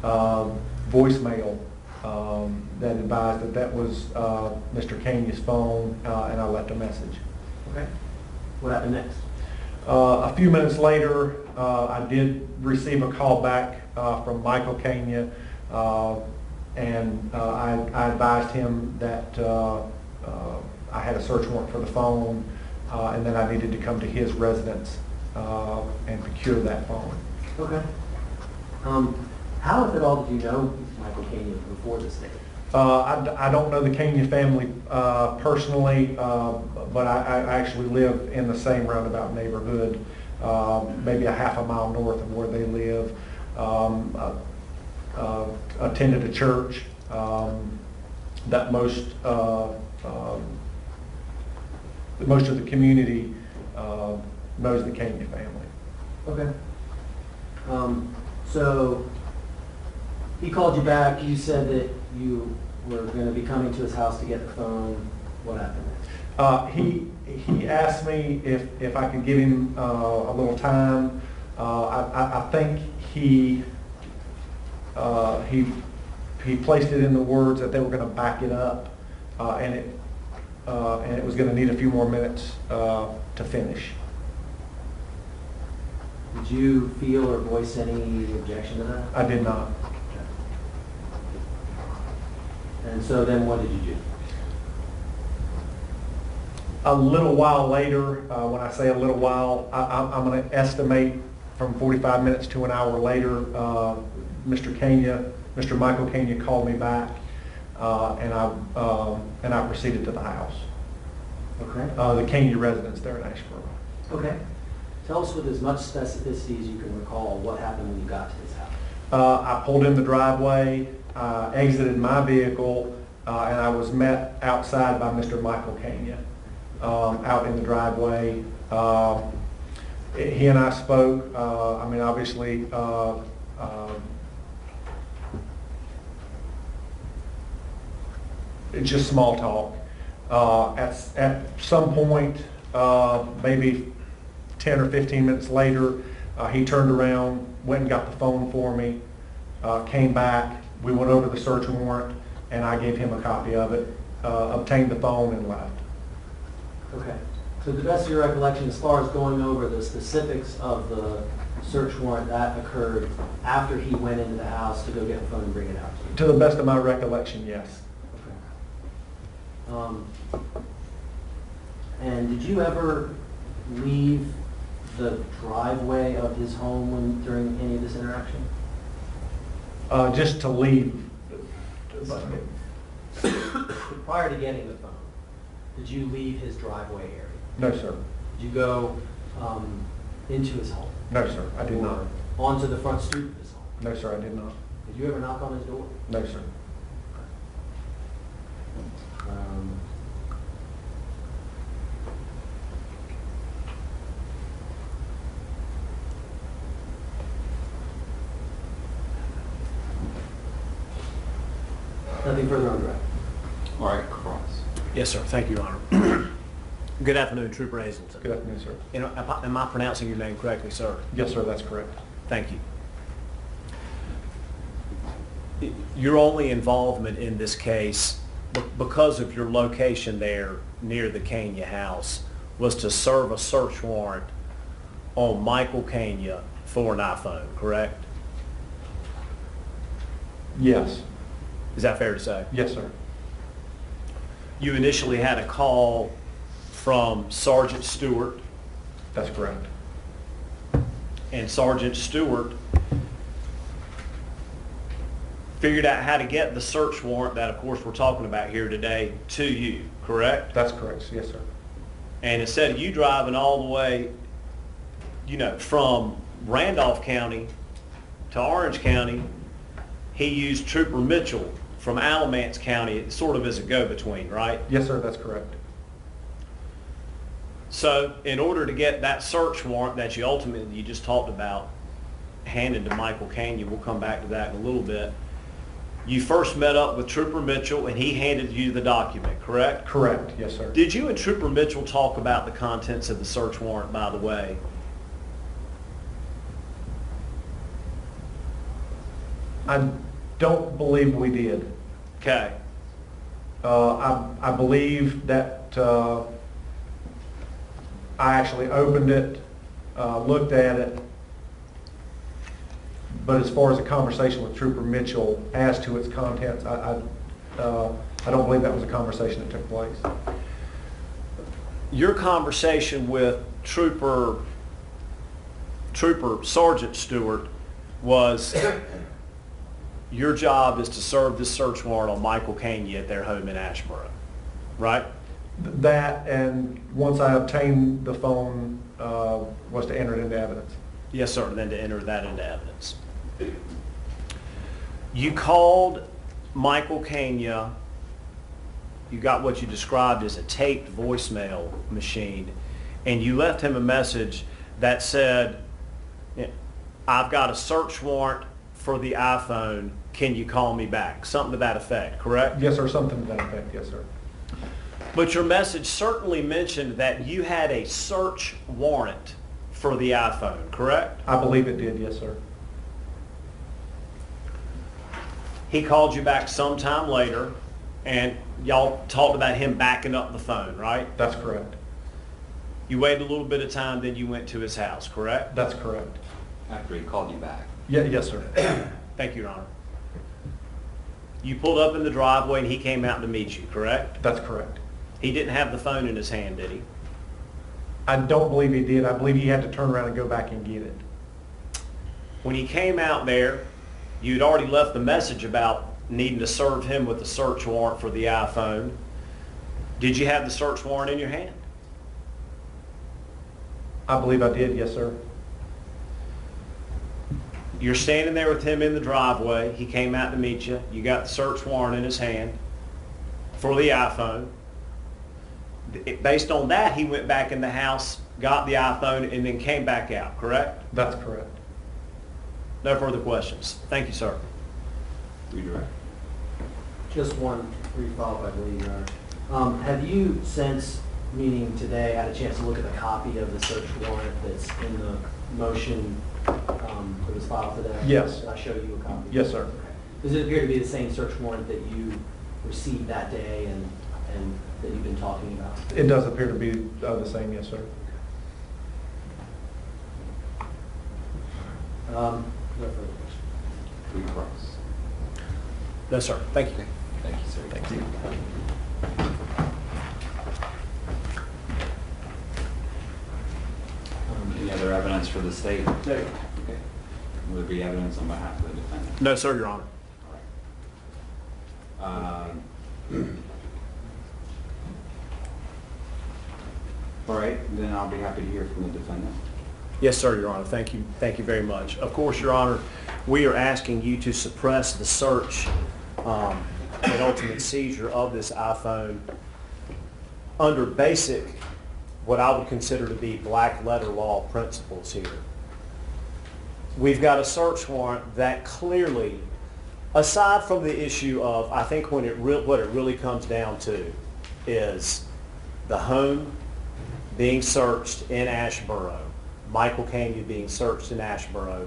[SPEAKER 8] voicemail that advised that that was Mr. Kania's phone, and I left a message.
[SPEAKER 2] Okay. What happened next?
[SPEAKER 8] A few minutes later, I did receive a call back from Michael Kania, and I advised him that I had a search warrant for the phone, and then I needed to come to his residence and procure that phone.
[SPEAKER 2] Okay. How, if at all, did you know Michael Kania before this date?
[SPEAKER 8] I don't know the Kania family personally, but I actually live in the same roundabout neighborhood, maybe a half a mile north of where they live. Attended a church that most of the community knows the Kania family.
[SPEAKER 2] Okay. So he called you back. You said that you were going to be coming to his house to get the phone. What happened next?
[SPEAKER 8] He asked me if I could give him a little time. I think he placed it in the words that they were going to back it up, and it was going to need a few more minutes to finish.
[SPEAKER 2] Did you feel or voice any objection to that?
[SPEAKER 8] I did not.
[SPEAKER 2] And so then what did you do?
[SPEAKER 8] A little while later, when I say a little while, I'm going to estimate from 45 minutes to an hour later, Mr. Michael Kania called me back, and I proceeded to the house.
[SPEAKER 2] Okay.
[SPEAKER 8] The Kania residence there in Asheboro.
[SPEAKER 2] Okay. Tell us with as much specificity as you can recall what happened when you got to his house.
[SPEAKER 8] I pulled in the driveway, exited my vehicle, and I was met outside by Mr. Michael Kania out in the driveway. He and I spoke. I mean, obviously, it's just small talk. At some point, maybe 10 or 15 minutes later, he turned around, went and got the phone for me, came back, we went over the search warrant, and I gave him a copy of it, obtained the phone, and left.
[SPEAKER 2] Okay. So to the best of your recollection, as far as going over the specifics of the search warrant, that occurred after he went into the house to go get the phone and bring it out to you?
[SPEAKER 8] To the best of my recollection, yes.
[SPEAKER 2] Okay. And did you ever leave the driveway of his home during any of this interaction?
[SPEAKER 8] Just to leave.
[SPEAKER 2] Prior to getting the phone, did you leave his driveway area?
[SPEAKER 8] No, sir.
[SPEAKER 2] Did you go into his home?
[SPEAKER 8] No, sir, I did not.
[SPEAKER 2] Or onto the front stoop of his home?
[SPEAKER 8] No, sir, I did not.
[SPEAKER 2] Did you ever knock on his door?
[SPEAKER 8] No, sir.
[SPEAKER 2] Nothing further on draft.
[SPEAKER 5] All right, cross.
[SPEAKER 3] Yes, sir. Thank you, Your Honor. Good afternoon, Trooper Hazelton.
[SPEAKER 8] Good afternoon, sir.
[SPEAKER 3] Am I pronouncing your name correctly, sir?
[SPEAKER 8] Yes, sir, that's correct.
[SPEAKER 3] Thank you. Your only involvement in this case, because of your location there near the Kania house, was to serve a search warrant on Michael Kania for an iPhone, correct?
[SPEAKER 8] Yes.
[SPEAKER 3] Is that fair to say?
[SPEAKER 8] Yes, sir.
[SPEAKER 3] You initially had a call from Sergeant Stewart,
[SPEAKER 8] That's correct.
[SPEAKER 3] and Sergeant Stewart figured out how to get the search warrant that, of course, we're talking about here today to you, correct?
[SPEAKER 8] That's correct, yes, sir.
[SPEAKER 3] And instead of you driving all the way, from Randolph County to Orange County, he used Trooper Mitchell from Alamance County, it sort of is a go-between, right?
[SPEAKER 8] Yes, sir, that's correct.
[SPEAKER 3] So in order to get that search warrant that you just talked about handed to Michael Kania, we'll come back to that in a little bit, you first met up with Trooper Mitchell and he handed you the document, correct?
[SPEAKER 8] Correct, yes, sir.
[SPEAKER 3] Did you and Trooper Mitchell talk about the contents of the search warrant, by the way?
[SPEAKER 8] I don't believe we did.
[SPEAKER 3] Okay.
[SPEAKER 8] I believe that I actually opened it, looked at it, but as far as a conversation with Trooper Mitchell as to its contents, I don't believe that was a conversation that took place.
[SPEAKER 3] Your conversation with Trooper Sergeant Stewart was your job is to serve this search warrant on Michael Kania at their home in Asheboro, right?
[SPEAKER 8] That, and once I obtained the phone, was to enter it into evidence.
[SPEAKER 3] Yes, sir, then to enter that into evidence. You called Michael Kania, you got what you described as a taped voicemail machine, and you left him a message that said, I've got a search warrant for the iPhone, can you call me back? Something to that effect, correct?
[SPEAKER 8] Yes, sir, something to that effect, yes, sir.
[SPEAKER 3] But your message certainly mentioned that you had a search warrant for the iPhone, correct?
[SPEAKER 8] I believe it did, yes, sir.
[SPEAKER 3] He called you back sometime later, and y'all talked about him backing up the phone, right?
[SPEAKER 8] That's correct.
[SPEAKER 3] You waited a little bit of time, then you went to his house, correct?
[SPEAKER 8] That's correct.
[SPEAKER 5] After he called you back.
[SPEAKER 8] Yeah, yes, sir.
[SPEAKER 3] Thank you, Your Honor. You pulled up in the driveway and he came out to meet you, correct?
[SPEAKER 8] That's correct.
[SPEAKER 3] He didn't have the phone in his hand, did he?
[SPEAKER 8] I don't believe he did. I believe he had to turn around and go back and get it.
[SPEAKER 3] When he came out there, you'd already left the message about needing to serve him with a search warrant for the iPhone. Did you have the search warrant in your hand?
[SPEAKER 8] I believe I did, yes, sir.
[SPEAKER 3] You're standing there with him in the driveway. He came out to meet you. You got the search warrant in his hand for the iPhone. Based on that, he went back in the house, got the iPhone, and then came back out, correct?
[SPEAKER 8] That's correct.
[SPEAKER 3] No further questions. Thank you, sir.
[SPEAKER 5] Redirect.
[SPEAKER 2] Just one brief follow-up, I believe, Your Honor. Have you since, meeting today, had a chance to look at the copy of the search warrant that's in the motion that was filed today?
[SPEAKER 8] Yes.
[SPEAKER 2] Did I show you a copy?
[SPEAKER 8] Yes, sir.
[SPEAKER 2] Okay. Does it appear to be the same search warrant that you received that day and that you've been talking about?
[SPEAKER 8] It does appear to be the same, yes, sir.
[SPEAKER 2] No further questions.
[SPEAKER 5] Recross.
[SPEAKER 3] No, sir. Thank you.
[SPEAKER 5] Thank you, sir.
[SPEAKER 3] Thank you.
[SPEAKER 5] Any other evidence for the state?
[SPEAKER 3] No.
[SPEAKER 5] Okay. Will there be evidence on behalf of the defendant?
[SPEAKER 3] No, sir, Your Honor.
[SPEAKER 5] All right, then I'll be happy to hear from the defendant.
[SPEAKER 3] Yes, sir, Your Honor. Thank you. Thank you very much. Of course, Your Honor, we are asking you to suppress the search and ultimate seizure of this iPhone under basic, what I would consider to be black letter law principles here. We've got a search warrant that clearly, aside from the issue of, I think what it really comes down to is the home being searched in Asheboro, Michael Kania being searched in Asheboro,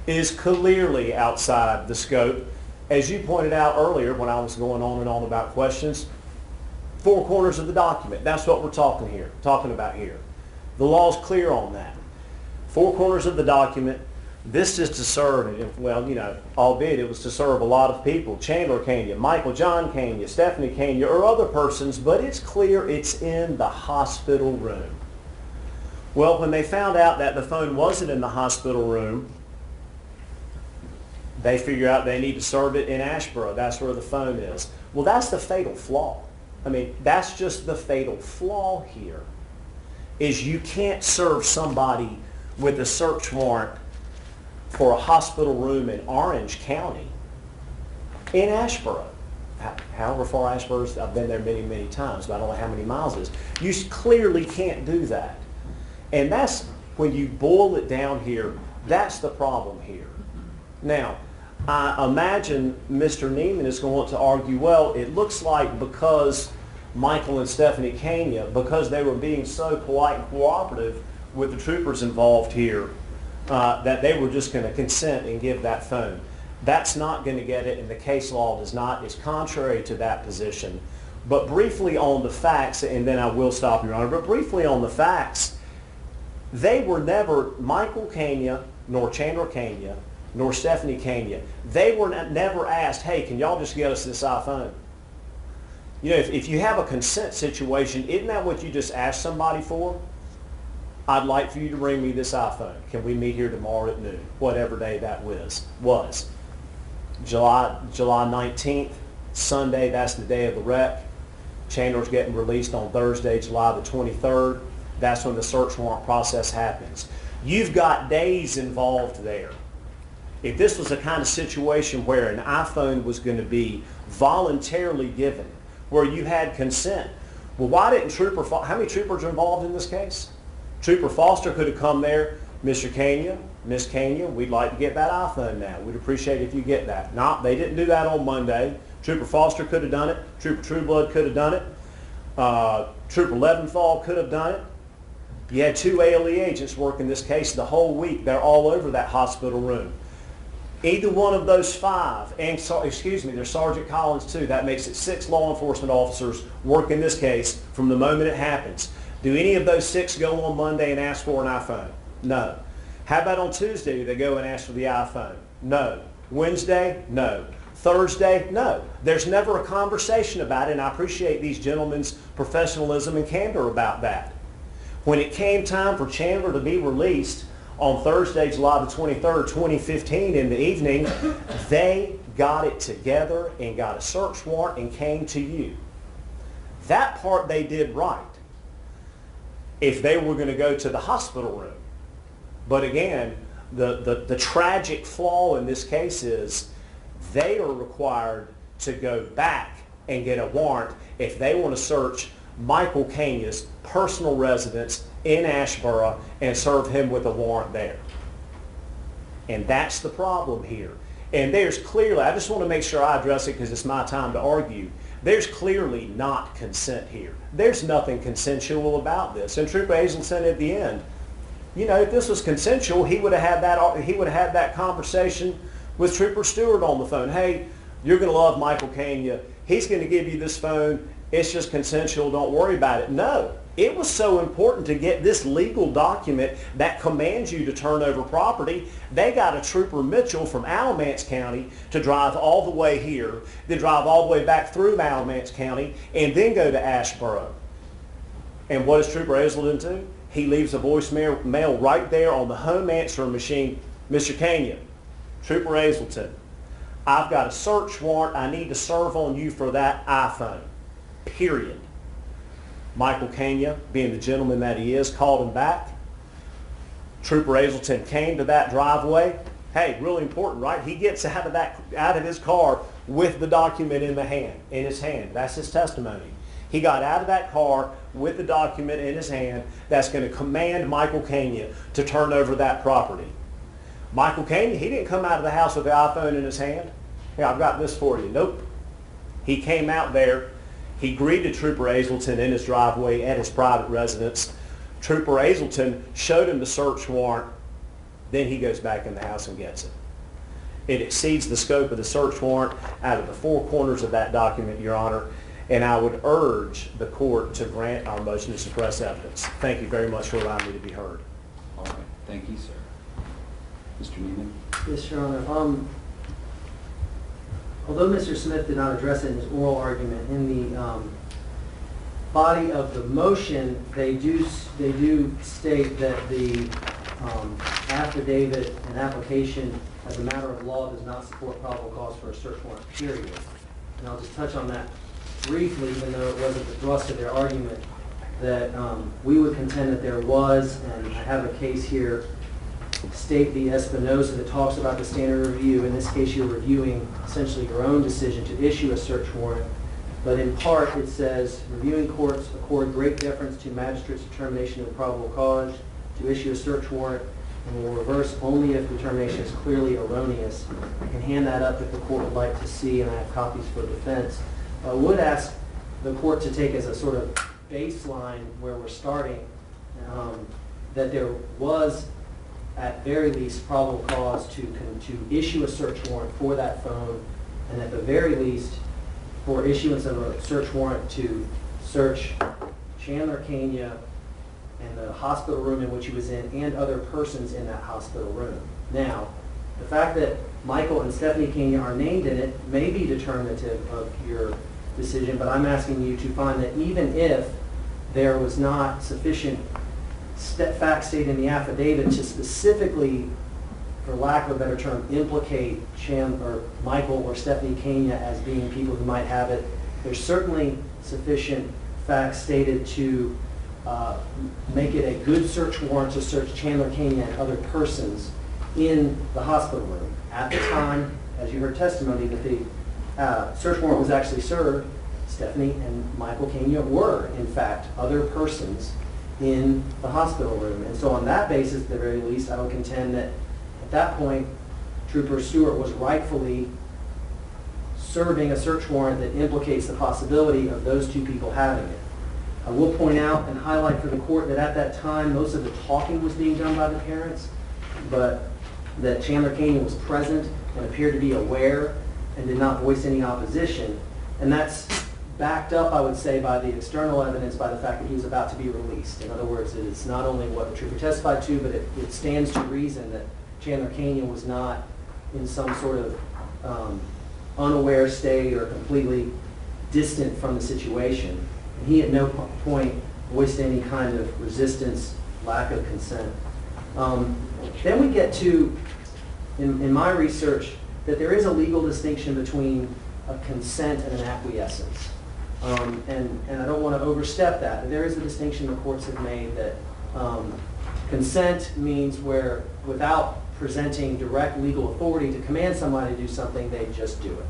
[SPEAKER 3] is clearly outside the scope. As you pointed out earlier when I was going on and on about questions, 4 corners of the document. That's what we're talking about here. The law's clear on that. 4 corners of the document. This is to serve, well, you know, albeit it was to serve a lot of people. Chandler Kania, Michael John Kania, Stephanie Kania, or other persons, but it's clear it's in the hospital room. Well, when they found out that the phone wasn't in the hospital room, they figure out they need to serve it in Asheboro. That's where the phone is. Well, that's the fatal flaw. I mean, that's just the fatal flaw here, is you can't serve somebody with a search warrant for a hospital room in Orange County in Asheboro. however far Asheboro's, I've been there many, many times, but I don't know how many miles it is. You clearly can't do that. And that's, when you boil it down here, that's the problem here. Now, I imagine Mr. Neiman is going to argue, well, it looks like because Michael and Stephanie Kania, because they were being so polite and cooperative with the troopers involved here, that they were just going to consent and give that phone. That's not going to get it, and the case law does not. It's contrary to that position. But briefly on the facts, and then I will stop, Your Honor, but briefly on the facts, they were never, Michael Kania, nor Chandler Kania, nor Stephanie Kania, they were never asked, hey, can y'all just get us this iPhone? You know, if you have a consent situation, isn't that what you just asked somebody for? I'd like for you to bring me this iPhone. Can we meet here tomorrow at noon? Whatever day that was. July 19th, Sunday, that's the day of the wreck. Chandler's getting released on Thursday, July the 23rd. That's when the search warrant process happens. You've got days involved there. If this was a kind of situation where an iPhone was going to be voluntarily given, where you had consent, well, why didn't how many troopers are involved in this case? Trooper Foster could have come there, Mr. Kania, Miss Kania, we'd like to get that iPhone now. We'd appreciate it if you get that. No, they didn't do that on Monday. Trooper Foster could have done it. Trooper Trueblood could have done it. Trooper Leventhal could have done it. You had 2 ALE agents working this case the whole week. They're all over that hospital room. Either one of those 5, and there's Sergeant Collins too. That makes it 6 law enforcement officers working this case from the moment it happens. Do any of those 6 go on Monday and ask for an iPhone? No. How about on Tuesday, do they go and ask for the iPhone? No. Wednesday? No. Thursday? No. There's never a conversation about it, and I appreciate these gentlemen's professionalism and candor about that. When it came time for Chandler to be released on Thursday, July the 23rd, 2015 in the evening, they got it together and got a search warrant and came to you. That part they did right if they were going to go to the hospital room. But again, the tragic flaw in this case is they are required to go back and get a warrant if they want to search Michael Kania's personal residence in Asheboro and serve him with a warrant there. And that's the problem here. And there's clearly, I just want to make sure I address it because it's my time to argue, there's clearly not consent here. There's nothing consensual about this. And Trooper Hazelton at the end, you know, if this was consensual, he would have had that conversation with Trooper Stewart on the phone. Hey, you're going to love Michael Kania. He's going to give you this phone. It's just consensual. Don't worry about it. No. It was so important to get this legal document that commands you to turn over property. They got a Trooper Mitchell from Alamance County to drive all the way here, then drive all the way back through Alamance County, and then go to Asheboro. And what does Trooper Hazelton do? He leaves a voicemail right there on the home answering machine. Mr. Kania, Trooper Hazelton, I've got a search warrant. I need to serve on you for that iPhone. Period. Michael Kania, being the gentleman that he is, called him back. Trooper Hazelton came to that driveway. Hey, really important, right? He gets out of his car with the document in his hand. That's his testimony. He got out of that car with the document in his hand that's going to command Michael Kania to turn over that property. Michael Kania, he didn't come out of the house with the iPhone in his hand. Hey, I've got this for you. Nope. He came out there. He greeted Trooper Hazelton in his driveway at his private residence. Trooper Hazelton showed him the search warrant. Then he goes back in the house and gets it. It exceeds the scope of the search warrant out of the 4 corners of that document, Your Honor. And I would urge the court to grant our motion to suppress evidence. Thank you very much for allowing me to be heard.
[SPEAKER 5] All right. Thank you, sir. Mr. Neiman?
[SPEAKER 2] Yes, Your Honor. Although Mr. Smith did not address it in his oral argument, in the body of the motion, they do state that the affidavit and application as a matter of law does not support probable cause for a search warrant, period. And I'll just touch on that briefly, even though it wasn't the thrust of their argument, that we would contend that there was, and I have a case here State v. Espinoza that talks about the standard review. In this case, you're reviewing essentially your own decision to issue a search warrant. But in part, it says, reviewing courts accord great deference to magistrate's determination of probable cause to issue a search warrant and will reverse only if determination is clearly erroneous. I can hand that up if the court would like to see, and I have copies for defense. I would ask the court to take as a sort of baseline where we're starting that there was at very least probable cause to issue a search warrant for that phone, and at the very least for issuance of a search warrant to search Chandler Kania and the hospital room in which he was in and other persons in that hospital room. Now, the fact that Michael and Stephanie Kania are named in it may be determinative of your decision, but I'm asking you to find that even if there was not sufficient facts stated in the affidavit to specifically, for lack of a better term, implicate Michael or Stephanie Kania as being people who might have it, there's certainly sufficient facts stated to make it a good search warrant to search Chandler Kania and other persons in the hospital room. At the time, as you heard testimony, that the search warrant was actually served, Stephanie and Michael Kania were, in fact, other persons in the hospital room. And so on that basis, at the very least, I would contend that at that point, Trooper Stewart was rightfully serving a search warrant that implicates the possibility of those two people having it. I will point out and highlight for the court that at that time, most of the talking was being done by the parents, but that Chandler Kania was present and appeared to be aware and did not voice any opposition. And that's backed up, I would say, by the external evidence, by the fact that he was about to be released. In other words, it's not only what the trooper testified to, but it stands to reason that Chandler Kania was not in some sort of unaware state or completely distant from the situation. And he at no point voiced any kind of resistance, lack of consent. Then we get to, in my research, that there is a legal distinction between a consent and an acquiescence. And I don't want to overstep that. There is a distinction the courts have made that consent means where without presenting direct legal authority to command somebody to do something, they just do it.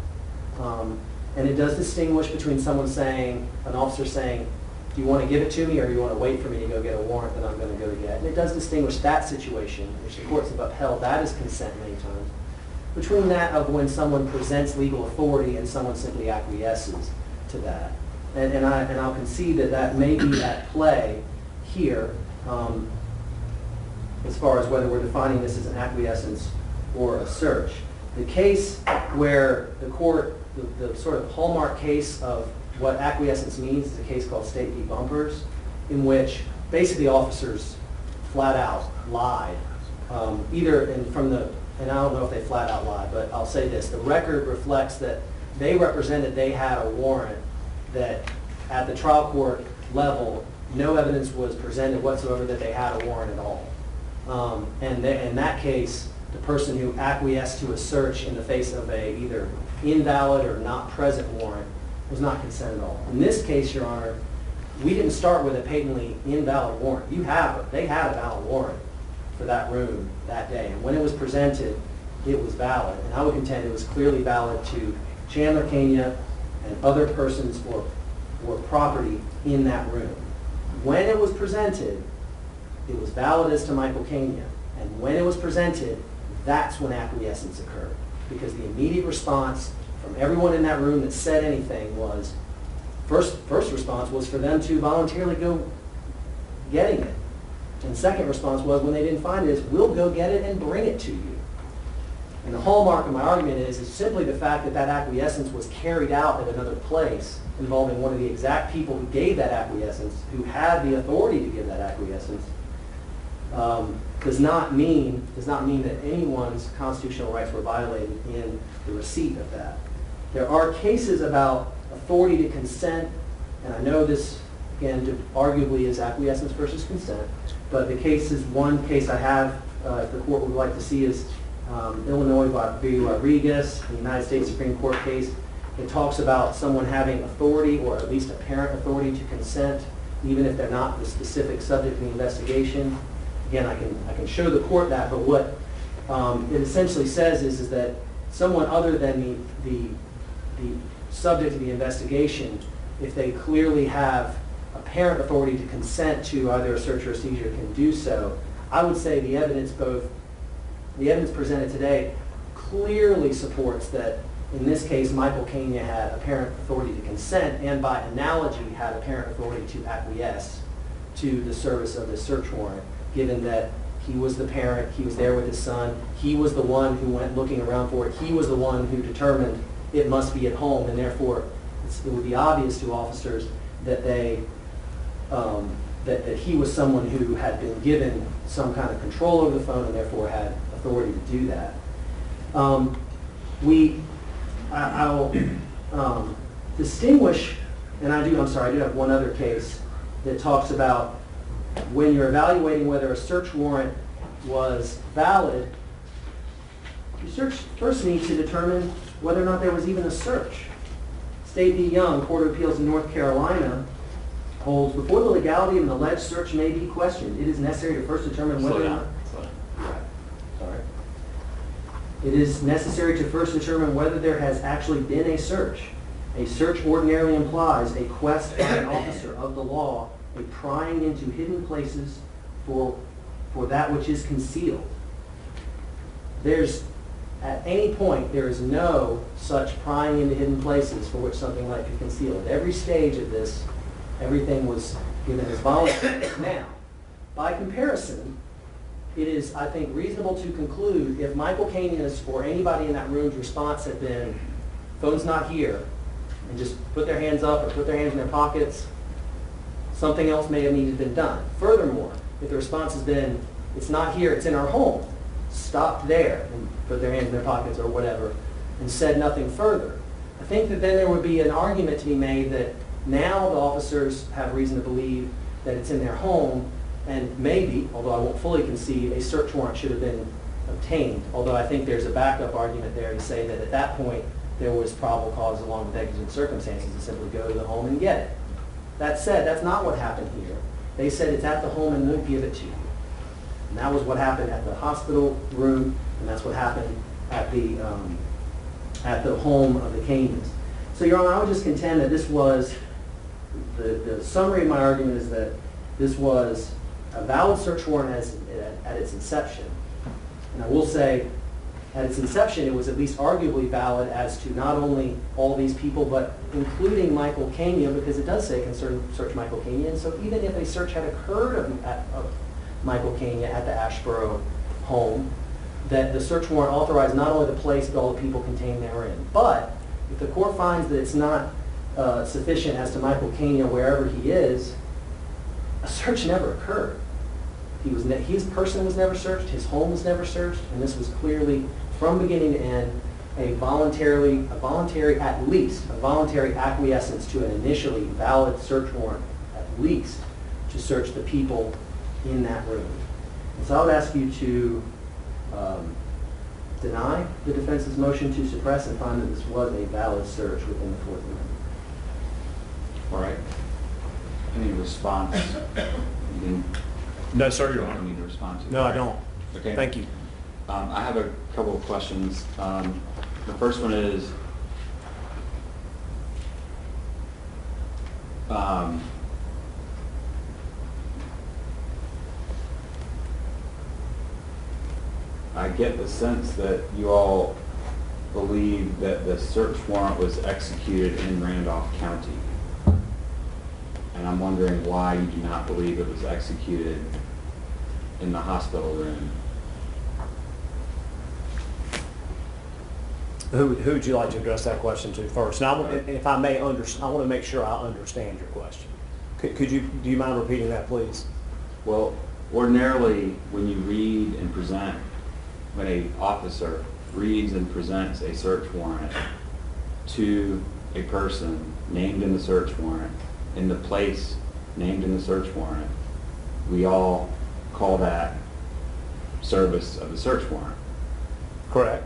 [SPEAKER 2] And it does distinguish between someone saying, an officer saying, do you want to give it to me or do you want to wait for me to go get a warrant that I'm going to go get? And it does distinguish that situation, which the courts have upheld, that is consent many times, between that of when someone presents legal authority and someone simply acquiesces to that. And I'll concede that that may be at play here as far as whether we're defining this as an acquiescence or a search. The case where the court, the sort of hallmark case of what acquiescence means is a case called State v. Bumpers, in which basically officers flat out lied. And I don't know if they flat out lied, but I'll say this. The record reflects that they represented they had a warrant that at the trial court level, no evidence was presented whatsoever that they had a warrant at all. And in that case, the person who acquiesced to a search in the face of a either invalid or not present warrant was not consent at all. In this case, Your Honor, we didn't start with a patently invalid warrant. They had a valid warrant for that room that day. And when it was presented, it was valid. And I would contend it was clearly valid to Chandler Kania and other persons or property in that room. When it was presented, it was valid as to Michael Kania. And when it was presented, that's when acquiescence occurred. Because the immediate response from everyone in that room that said anything was, first response was for them to voluntarily go getting it. And second response was, when they didn't find it, is we'll go get it and bring it to you. And the hallmark of my argument is simply the fact that that acquiescence was carried out at another place involving one of the exact people who gave that acquiescence, who had the authority to give that acquiescence, does not mean that anyone's constitutional rights were violated in the receipt of that. There are cases about authority to consent, and I know this, again, arguably is acquiescence versus consent, but one case I have, if the court would like to see, is Illinois v. Rodriguez, the United States Supreme Court case. It talks about someone having authority, or at least apparent authority, to consent, even if they're not the specific subject of the investigation. again, I can show the court that, but what it essentially says is that someone other than the subject of the investigation, if they clearly have apparent authority to consent to either a search or a seizure, can do so. I would say the evidence presented today clearly supports that in this case Michael Kania had apparent authority to consent, and by analogy had apparent authority to acquiesce to the service of the search warrant, given that he was the parent, he was there with his son, he was the one who went looking around for it, he was the one who determined it must be at home, and therefore it would be obvious to officers that that he was someone who had been given some kind of control over the phone and therefore had authority to do that. I'll distinguish, and I do have one other case that talks about when you're evaluating whether a search warrant was valid, you first need to determine whether or not there was even a search. State v. Young, Court of Appeals in North Carolina, holds before the legality of an alleged search may be questioned, it is necessary to first determine whether or not... Sorry. It is necessary to first determine whether there has actually been a search. A search ordinarily implies a quest by an officer of the law, a prying into hidden places for that which is concealed. At any point, there is no such prying into hidden places for which something might be concealed. At every stage of this, everything was given as voluntary. Now, by comparison, it is, I think, reasonable to conclude if Michael Kania's or anybody in that room's response had been, phone's not here, and just put their hands up or put their hands in their pockets, something else may have needed to be done. Furthermore, if the response has been, it's not here, it's in our home, stopped there and put their hands in their pockets or whatever, and said nothing further, I think that then there would be an argument to be made that now the officers have reason to believe that it's in their home, and maybe, although I won't fully concede, a search warrant should have been obtained, although I think there's a backup argument there to say that at that point there was probable cause along with exigent circumstances to simply go to the home and get it. That said, that's not what happened here. They said it's at the home and we'll give it to you. And that was what happened at the hospital room, and that's what happened at the home of the Kanias. So, Your Honor, I would just contend that this was, the summary of my argument is that this was a valid search warrant at its inception. And I will say, at its inception, it was at least arguably valid as to not only all these people, but including Michael Kania, because it does say concern search Michael Kania. And so even if a search had occurred of Michael Kania at the Asheboro home, that the search warrant authorized not only the place, but all the people contained therein. But if the court finds that it's not sufficient as to Michael Kania wherever he is, a search never occurred. His person was never searched, his home was never searched, and this was clearly, from beginning to end, a voluntary acquiescence to an initially valid search warrant, at least, to search the people in that room. And so I would ask you to deny the defense's motion to suppress and find that this was a valid search within the Fourth Amendment.
[SPEAKER 5] All right. Any response?
[SPEAKER 3] No, sir, Your
[SPEAKER 5] You
[SPEAKER 3] Honor.
[SPEAKER 5] don't need a response?
[SPEAKER 3] No, I don't.
[SPEAKER 5] Okay.
[SPEAKER 3] Thank you.
[SPEAKER 5] I have a couple of questions. The first one is, I get the sense that you all believe that the search warrant was executed in Randolph County. And I'm wondering why you do not believe it was executed in the hospital room.
[SPEAKER 3] Who would you like to address that question to first? Now, if I may, I want to make sure I understand your question. Do you mind repeating that, please?
[SPEAKER 5] Well, ordinarily, when you read and present, when an officer reads and presents a search warrant to a person named in the search warrant, in the place named in the search warrant, we all call that service of the search warrant.
[SPEAKER 3] Correct.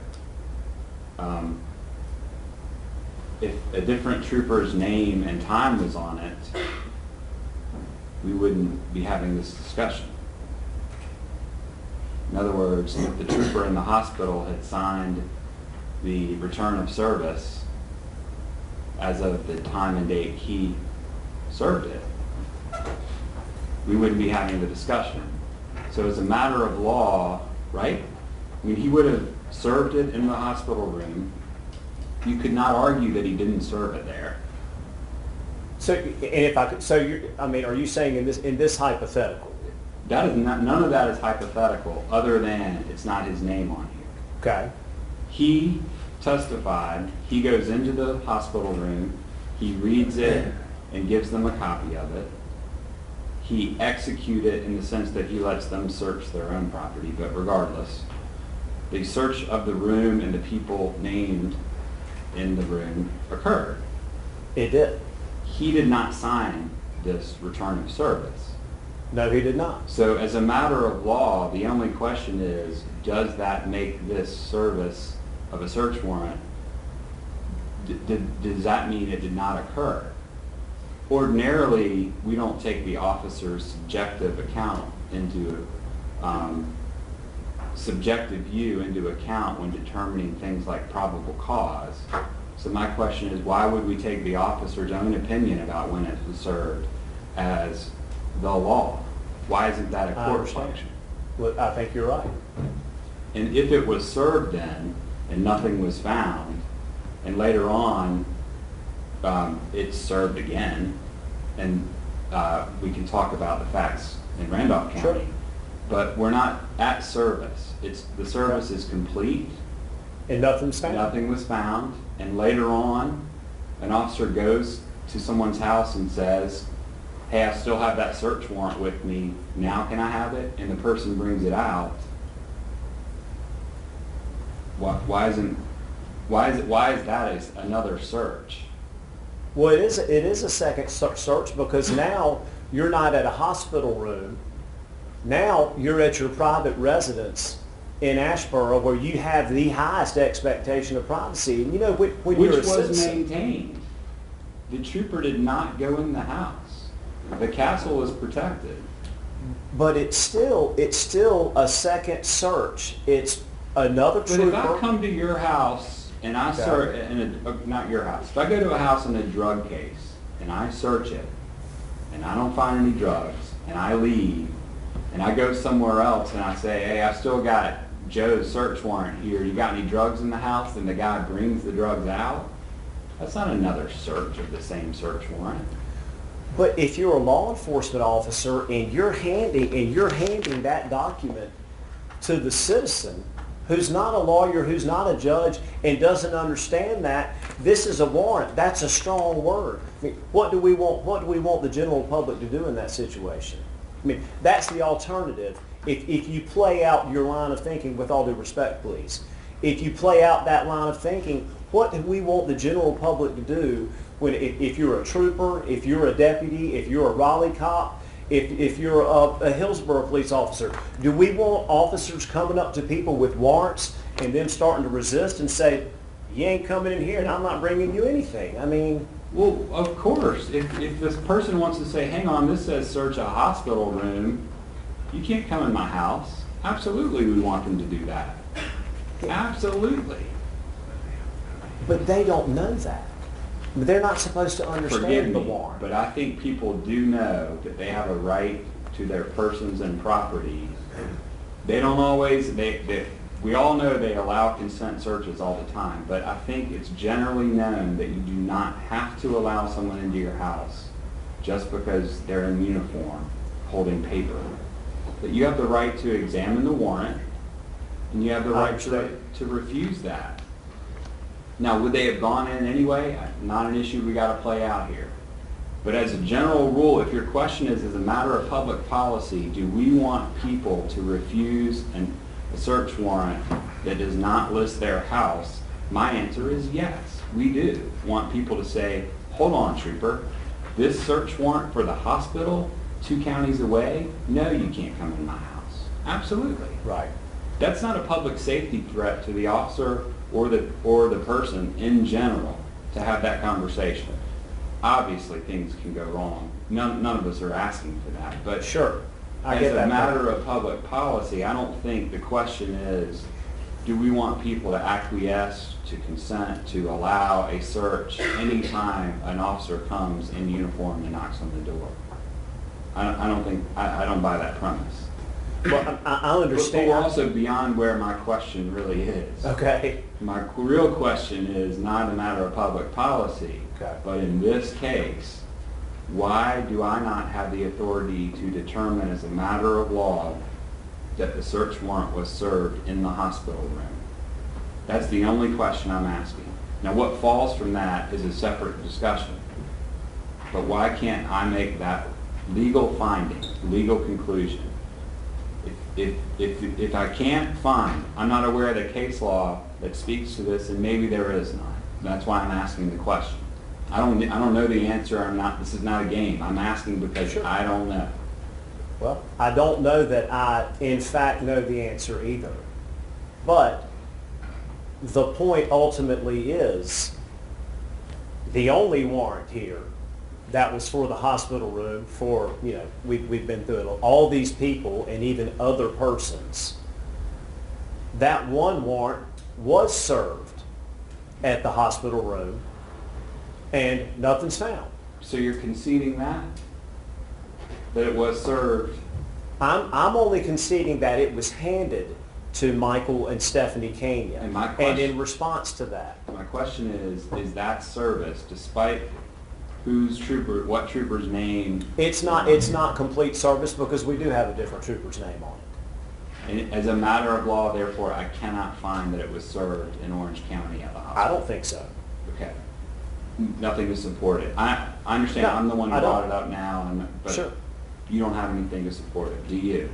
[SPEAKER 5] If a different trooper's name and time was on it, we wouldn't be having this discussion. In other words, if the trooper in the hospital had signed the return of service as of the time and date he served it, we wouldn't be having the discussion. So as a matter of law, right? I mean, he would have served it in the hospital room. You could not argue that he didn't serve it there.
[SPEAKER 3] So, and if I could, so I mean, are you saying in this hypothetical?
[SPEAKER 5] That is not, none of that is hypothetical, other than it's not his name on here.
[SPEAKER 3] Okay.
[SPEAKER 5] He testified, he goes into the hospital room, he reads it and gives them a copy of it. He executed it in the sense that he lets them search their own property, but regardless, the search of the room and the people named in the room occurred.
[SPEAKER 3] It did.
[SPEAKER 5] He did not sign this return of service.
[SPEAKER 3] No, he did not.
[SPEAKER 5] So as a matter of law, the only question is, does that make this service of a search warrant, does that mean it did not occur? Ordinarily, we don't take the officer's subjective account into, subjective view into account when determining things like probable cause. So my question is, why would we take the officer's own opinion about when it was served as the law? Why isn't that a court function?
[SPEAKER 3] Well, I think you're right.
[SPEAKER 5] And if it was served then, and nothing was found, and later on, it's served again, and we can talk about the facts in Randolph County,
[SPEAKER 3] Sure.
[SPEAKER 5] but we're not at service. The service is complete.
[SPEAKER 3] And nothing's found.
[SPEAKER 5] Nothing was found, and later on, an officer goes to someone's house and says, hey, I still have that search warrant with me, now can I have it? And the person brings it out. Why is that another search?
[SPEAKER 3] Well, it is a second search because now you're not at a hospital room. Now you're at your private residence in Asheboro, where you have the highest expectation of privacy. And you know, when you're a
[SPEAKER 5] Which was
[SPEAKER 3] citizen,
[SPEAKER 5] maintained. The trooper did not go in the house. The castle was protected.
[SPEAKER 3] but it's still a second search. It's another
[SPEAKER 5] But
[SPEAKER 3] trooper.
[SPEAKER 5] if I come to your house and I search, not your house, if I go to a house in a drug case and I search it and I don't find any drugs and I leave and I go somewhere else and I say, hey, I still got Joe's search warrant here, you got any drugs in the house? And the guy brings the drugs out, that's not another search of the same search warrant.
[SPEAKER 3] But if you're a law enforcement officer and you're handing that document to the citizen who's not a lawyer, who's not a judge, and doesn't understand that this is a warrant, that's a strong word. I mean, what do we want the general public to do in that situation? I mean, that's the alternative. If you play out your line of thinking, with all due respect, please, if you play out that line of thinking, what do we want the general public to do if you're a trooper, if you're a deputy, if you're a Raleigh cop, if you're a Hillsborough police officer? Do we want officers coming up to people with warrants and them starting to resist and say, you ain't coming in here and I'm not bringing you anything? I mean...
[SPEAKER 5] Well, of course. If this person wants to say, hang on, this says search a hospital room, you can't come in my house. Absolutely we want them to do that. Absolutely.
[SPEAKER 3] But they don't know that. They're not supposed to
[SPEAKER 5] Forgive
[SPEAKER 3] understand the
[SPEAKER 5] me,
[SPEAKER 3] warrant.
[SPEAKER 5] but I think people do know that they have a right to their persons and property. They don't always, we all know they allow consent searches all the time, but I think it's generally known that you do not have to allow someone into your house just because they're in uniform holding paper. That you have the right to examine the warrant, and you have the right to refuse that. Now, would they have gone in anyway? Not an issue we got to play out here. But as a general rule, if your question is, as a matter of public policy, do we want people to refuse a search warrant that does not list their house? My answer is yes, we do want people to say, hold on, trooper, this search warrant for the hospital 2 counties away? No, you can't come in my house. Absolutely.
[SPEAKER 3] Right.
[SPEAKER 5] That's not a public safety threat to the officer or the person in general to have that conversation. Obviously, things can go wrong. None of us are asking for that, but
[SPEAKER 3] Sure. I
[SPEAKER 5] as
[SPEAKER 3] get
[SPEAKER 5] a
[SPEAKER 3] that.
[SPEAKER 5] matter of public policy, I don't think the question is, do we want people to acquiesce, to consent, to allow a search anytime an officer comes in uniform and knocks on the door? I don't buy that premise.
[SPEAKER 3] Well, I
[SPEAKER 5] But
[SPEAKER 3] understand.
[SPEAKER 5] we're also beyond where my question really is.
[SPEAKER 3] Okay.
[SPEAKER 5] My real question is not a matter of public policy,
[SPEAKER 3] Okay.
[SPEAKER 5] but in this case, why do I not have the authority to determine as a matter of law that the search warrant was served in the hospital room? That's the only question I'm asking. Now, what falls from that is a separate discussion. But why can't I make that legal finding, legal conclusion? If I can't find, I'm not aware of the case law that speaks to this, and maybe there is none. That's why I'm asking the question. I don't know the answer. This is not a game. I'm asking because
[SPEAKER 3] Sure.
[SPEAKER 5] I don't know.
[SPEAKER 3] Well, I don't know that I, in fact, know the answer either. But the point ultimately is the only warrant here that was for the hospital room for, we've been through it, all these people and even other persons. That one warrant was served at the hospital room and nothing's found.
[SPEAKER 5] So you're conceding that it was served?
[SPEAKER 3] I'm only conceding that it was handed to Michael and Stephanie Kania.
[SPEAKER 5] And my
[SPEAKER 3] And
[SPEAKER 5] question-
[SPEAKER 3] in response to that,
[SPEAKER 5] My question is that service, despite what trooper's name?
[SPEAKER 3] it's not complete service because we do have a different trooper's name on it.
[SPEAKER 5] And as a matter of law, therefore, I cannot find that it was served in Orange County at the hospital.
[SPEAKER 3] I don't think so.
[SPEAKER 5] Okay. Nothing to support it. I understand,
[SPEAKER 3] No,
[SPEAKER 5] I'm the one who
[SPEAKER 3] I don't.
[SPEAKER 5] brought it up now,
[SPEAKER 3] Sure.
[SPEAKER 5] but you don't have anything to support it, do you?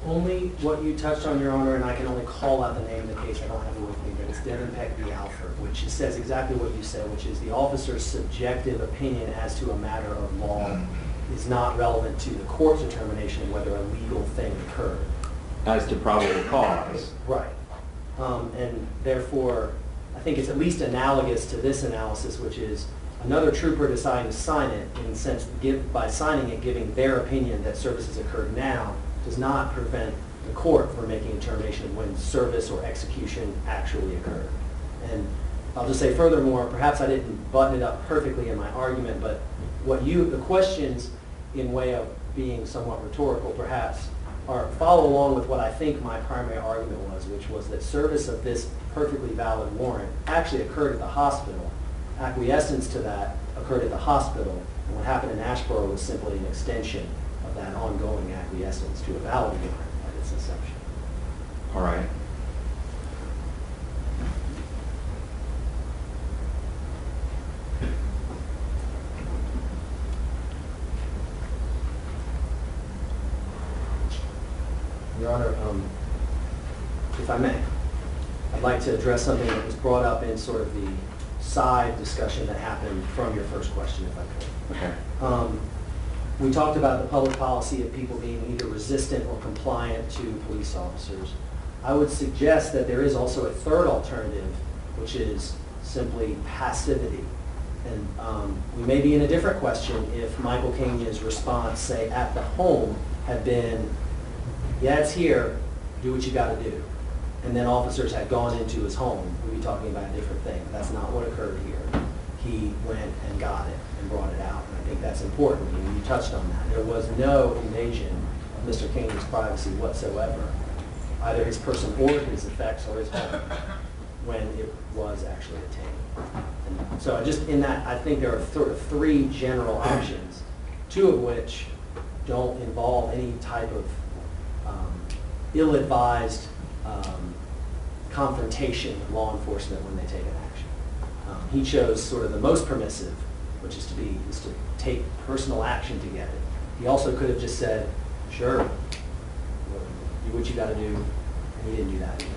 [SPEAKER 2] Only what you touched on, Your Honor, and I can only call out the name of the case, I don't have it with me, but it's Devin Peck v. Alford, which says exactly what you said, which is the officer's subjective opinion as to a matter of law is not relevant to the court's determination of whether a legal thing occurred.
[SPEAKER 5] As to probable cause.
[SPEAKER 2] Right. And therefore, I think it's at least analogous to this analysis, which is another trooper deciding to sign it, in the sense, by signing it, giving their opinion that service has occurred now, does not prevent the court from making a determination of when service or execution actually occurred. And I'll just say furthermore, perhaps I didn't button it up perfectly in my argument, but the questions, in way of being somewhat rhetorical perhaps, follow along with what I think my primary argument was, which was that service of this perfectly valid warrant actually occurred at the hospital. Acquiescence to that occurred at the hospital, and what happened in Asheboro was simply an extension of that ongoing acquiescence to a valid warrant at its inception.
[SPEAKER 5] All right.
[SPEAKER 2] Your Honor, if I may, I'd like to address something that was brought up in sort of the side discussion that happened from your first question, if I could.
[SPEAKER 5] Okay.
[SPEAKER 2] We talked about the public policy of people being either resistant or compliant to police officers. I would suggest that there is also a third alternative, which is simply passivity. And we may be in a different question if Michael Kania's response, say, at the home had been, yeah, it's here, do what you got to do. And then officers had gone into his home, we'd be talking about a different thing. That's not what occurred here. He went and got it and brought it out. And I think that's important. And you touched on that. There was no invasion of Mr. Kania's privacy whatsoever, either his person or his effects or his home, when it was actually attained. And so in that, I think there are sort of three general options, two of which don't involve any type of ill-advised confrontation with law enforcement when they take an action. He chose sort of the most permissive, which is to take personal action to get it. He also could have just said, sure, do what you got to do, and he didn't do that either.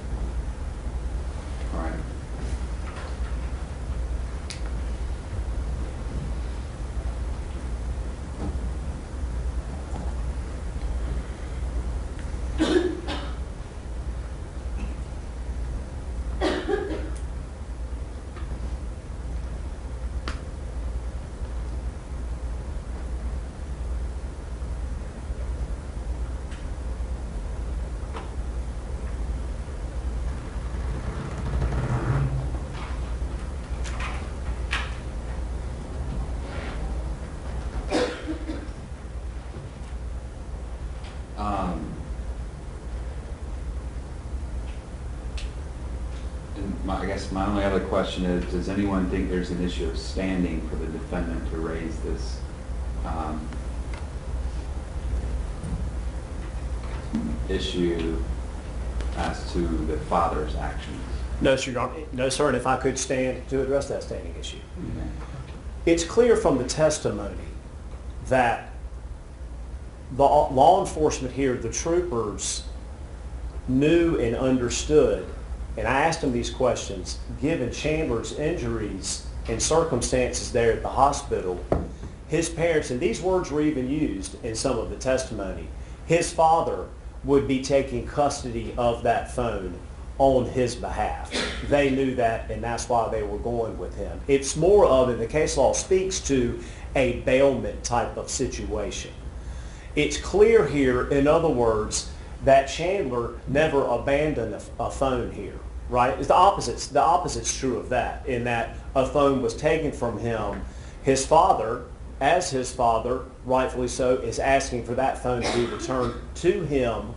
[SPEAKER 5] All right. I guess my only other question is, does anyone think there's an issue of standing for the defendant to raise this issue as to the father's actions?
[SPEAKER 3] No, sir, Your Honor. No, sir, and if I could stand to address that standing issue. It's clear from the testimony that the law enforcement here, the troopers, knew and understood, and I asked them these questions, given Chandler's injuries and circumstances there at the hospital, his parents, and these words were even used in some of the testimony, his father would be taking custody of that phone on his behalf. They knew that, and that's why they were going with him. It's more of, and the case law speaks to, a bailment type of situation. It's clear here, in other words, that Chandler never abandoned a phone here, right? It's the opposite. The opposite's true of that, in that a phone was taken from him. His father, as his father, rightfully so, is asking for that phone to be returned to him,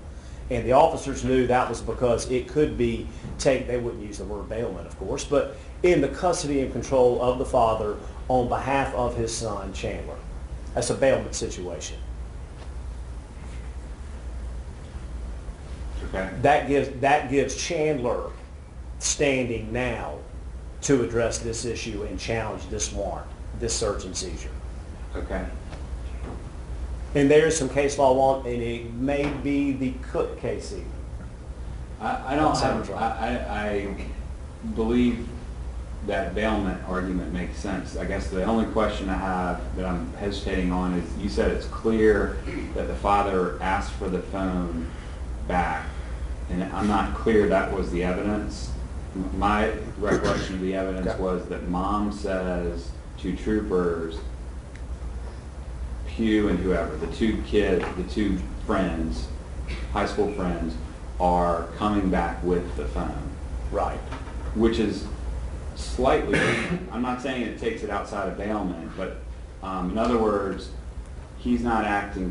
[SPEAKER 3] and the officers knew that was because it could be taken, they wouldn't use the word bailment, of course, but in the custody and control of the father on behalf of his son, Chandler. That's a bailment situation.
[SPEAKER 5] Okay.
[SPEAKER 3] That gives Chandler standing now to address this issue and challenge this warrant, this search and seizure.
[SPEAKER 5] Okay.
[SPEAKER 3] And there is some case law on, and it may be the Cook case even.
[SPEAKER 5] I don't
[SPEAKER 3] Sounds
[SPEAKER 5] have,
[SPEAKER 3] right.
[SPEAKER 5] I believe that bailment argument makes sense. I guess the only question I have that I'm hesitating on is, you said it's clear that the father asked for the phone back, and I'm not clear that was the evidence. My recollection of the evidence was that mom says to troopers, Hugh and whoever, the two friends, high school friends, are coming back with the phone.
[SPEAKER 3] Right.
[SPEAKER 5] Which is slightly different. I'm not saying it takes it outside of bailment, but in other words,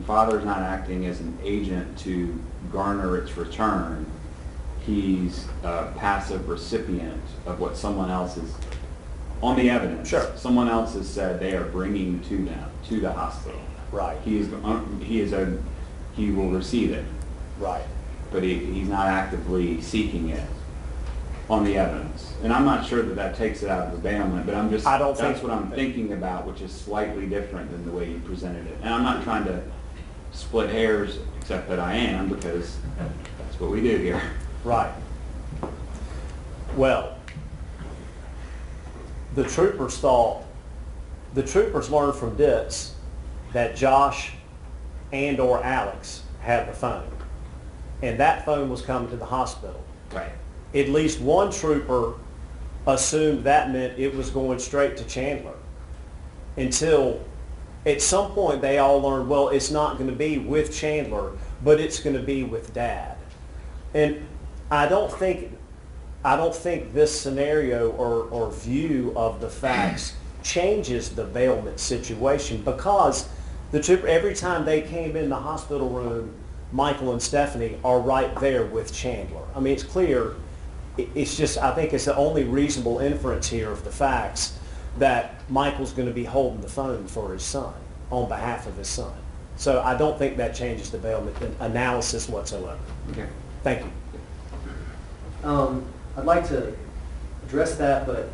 [SPEAKER 5] father's not acting as an agent to garner its return. He's a passive recipient of what someone else is, on the evidence.
[SPEAKER 3] Sure.
[SPEAKER 5] Someone else has said they are bringing to them, to the hospital.
[SPEAKER 3] Right.
[SPEAKER 5] He will receive it,
[SPEAKER 3] Right.
[SPEAKER 5] but he's not actively seeking it on the evidence. And I'm not sure that takes it out of the bailment, but that's what I'm thinking about, which is slightly different than the way you presented it. And I'm not trying to split hairs, except that I am, because that's what we do here.
[SPEAKER 3] Right. Well, the troopers learned from Ditz that Josh and or Alex had the phone. And that phone was coming to the hospital.
[SPEAKER 5] Right.
[SPEAKER 3] At least one trooper assumed that meant it was going straight to Chandler. Until at some point they all learned, well, it's not going to be with Chandler, but it's going to be with Dad. And I don't think this scenario or view of the facts changes the bailment situation, because the trooper, every time they came in the hospital room, Michael and Stephanie are right there with Chandler. I mean, it's clear. It's just, I think it's the only reasonable inference here of the facts that Michael's going to be holding the phone for his son, on behalf of his son. So I don't think that changes the bailment analysis whatsoever.
[SPEAKER 5] Okay.
[SPEAKER 3] Thank you.
[SPEAKER 2] I'd like to address that, but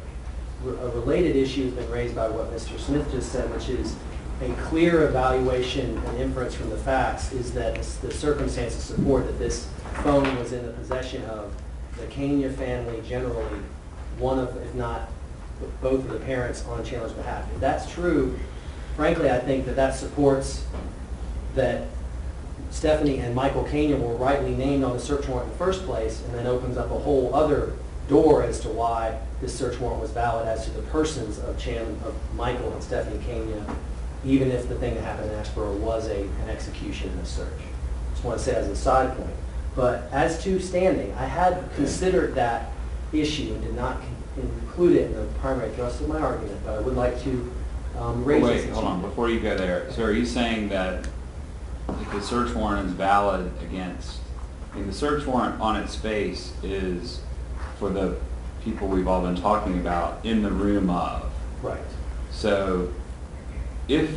[SPEAKER 2] a related issue has been raised by what Mr. Smith just said, which is a clear evaluation and inference from the facts is that the circumstances support that this phone was in the possession of the Kania family, generally one of, if not both of the parents on Chandler's behalf. If that's true, frankly, I think that supports that Stephanie and Michael Kania were rightly named on the search warrant in the first place, and then opens up a whole other door as to why this search warrant was valid as to the persons of Michael and Stephanie Kania, even if the thing that happened in Asheboro was an execution and a search. Just want to say that as a side point. But as to standing, I had considered that issue and did not include it in the primary thrust of my argument, but I would like to raise this issue.
[SPEAKER 5] Wait, hold on, before you go there. So are you saying that if the search warrant is valid against, I mean, the search warrant on its face is for the people we've all been talking about in the room of.
[SPEAKER 2] Right.
[SPEAKER 5] So if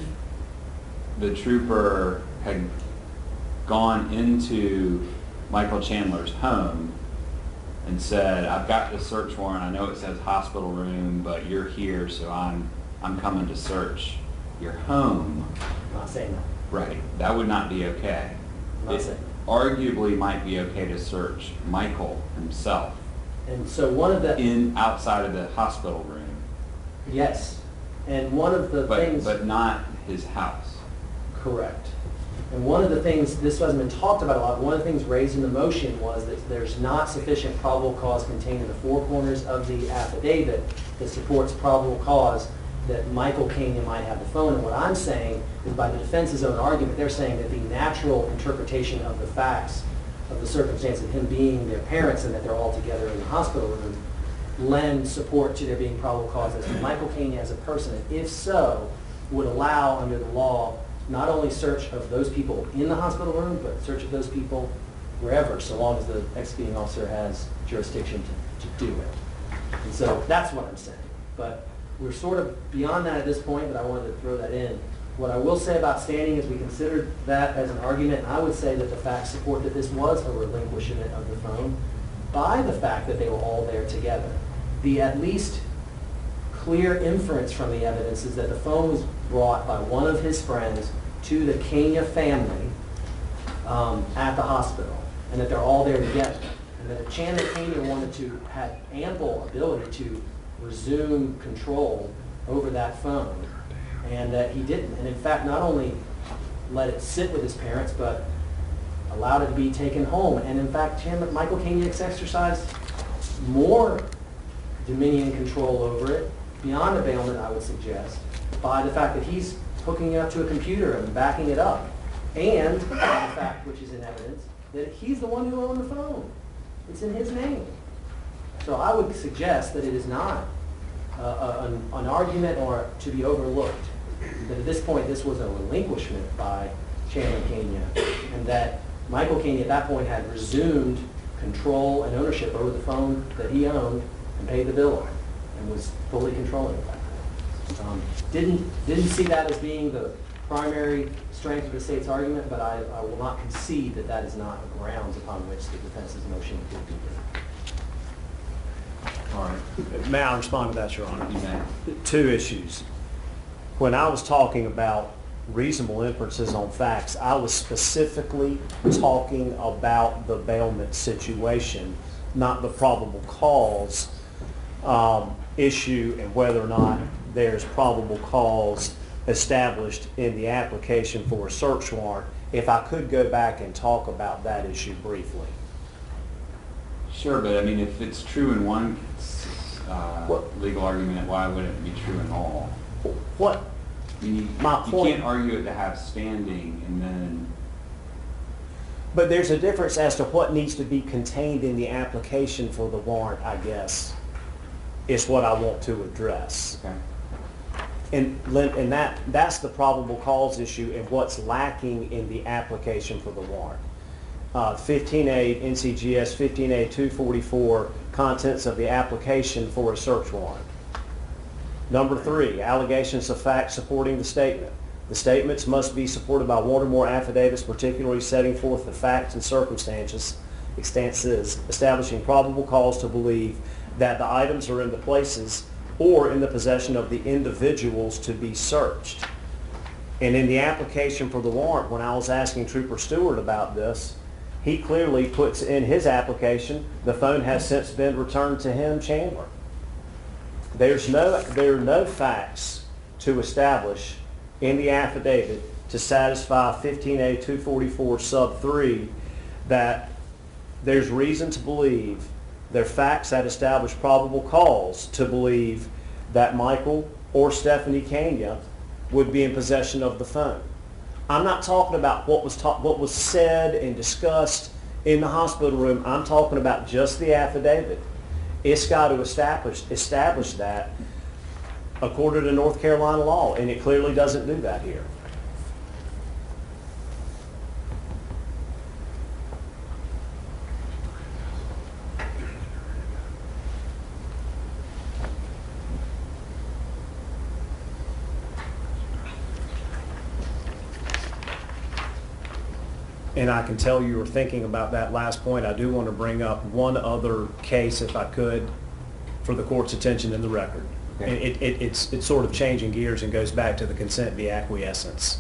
[SPEAKER 5] the trooper had gone into Michael Chandler's home and said, I've got this search warrant, I know it says hospital room, but you're here, so I'm coming to search your home.
[SPEAKER 2] I'm not saying that.
[SPEAKER 5] Right, that would not be okay.
[SPEAKER 2] I'm not
[SPEAKER 5] It
[SPEAKER 2] saying.
[SPEAKER 5] arguably might be okay to search Michael himself
[SPEAKER 2] And so one of the,
[SPEAKER 5] outside of the hospital room,
[SPEAKER 2] yes, and one of the things.
[SPEAKER 5] but not his house.
[SPEAKER 2] Correct. And one of the things, this hasn't been talked about a lot, one of the things raised in the motion was that there's not sufficient probable cause contained in the four corners of the affidavit that supports probable cause that Michael Kania might have the phone. And what I'm saying is, by the defense's own argument, they're saying that the natural interpretation of the facts of the circumstance of him being their parents and that they're all together in the hospital room lend support to there being probable cause as to Michael Kania as a person. And if so, would allow under the law not only search of those people in the hospital room, but search of those people wherever, so long as the executing officer has jurisdiction to do it. And so that's what I'm saying. But we're sort of beyond that at this point, but I wanted to throw that in. What I will say about standing is we considered that as an argument, and I would say that the facts support that this was a relinquishment of the phone by the fact that they were all there together. The at least clear inference from the evidence is that the phone was brought by one of his friends to the Kania family at the hospital, and that they're all there together. And that Chandler Kania wanted to have ample ability to resume control over that phone, and that he didn't. And in fact, not only let it sit with his parents, but allowed it to be taken home. And in fact, Michael Kania exercised more dominion and control over it, beyond a bailment, I would suggest, by the fact that he's hooking it up to a computer and backing it up, and by the fact, which is in evidence, that he's the one who owned the phone. It's in his name. So I would suggest that it is not an argument or to be overlooked, that at this point this was a relinquishment by Chandler Kania, and that Michael Kania at that point had resumed control and ownership over the phone that he owned and paid the bill on, and was fully controlling it. Didn't see that as being the primary strength of the state's argument, but I will not concede that that is not the grounds upon which the defense's motion could be given.
[SPEAKER 3] All right. May I respond to that, Your Honor?
[SPEAKER 5] You may.
[SPEAKER 3] Two issues. When I was talking about reasonable inferences on facts, I was specifically talking about the bailment situation, not the probable cause issue and whether or not there's probable cause established in the application for a search warrant. If I could go back and talk about that issue briefly.
[SPEAKER 5] Sure, but I mean, if it's true in one legal argument, why wouldn't it be true in all?
[SPEAKER 3] What?
[SPEAKER 5] I mean, you can't argue it to have standing and then...
[SPEAKER 3] But there's a difference as to what needs to be contained in the application for the warrant, I guess, is what I want to address.
[SPEAKER 5] Okay.
[SPEAKER 3] And that's the probable cause issue and what's lacking in the application for the warrant. 15A NCGS 15A 244, contents of the application for a search warrant. Number 3, allegations of fact supporting the statement. The statements must be supported by one or more affidavits, particularly setting forth the facts and circumstances establishing probable cause to believe that the items are in the places or in the possession of the individuals to be searched. And in the application for the warrant, when I was asking Trooper Stewart about this, he clearly puts in his application, the phone has since been returned to him, Chandler. There are no facts to establish in the affidavit to satisfy 15A 244 sub 3 that there's reason to believe there are facts that establish probable cause to believe that Michael or Stephanie Kania would be in possession of the phone. I'm not talking about what was said and discussed in the hospital room. I'm talking about just the affidavit. It's got to establish that according to North Carolina law, and it clearly doesn't do that here. and I can tell you were thinking about that last point. I do want to bring up one other case, if I could, for the court's attention in the record.
[SPEAKER 5] Okay.
[SPEAKER 3] It's sort of changing gears and goes back to the consent via acquiescence.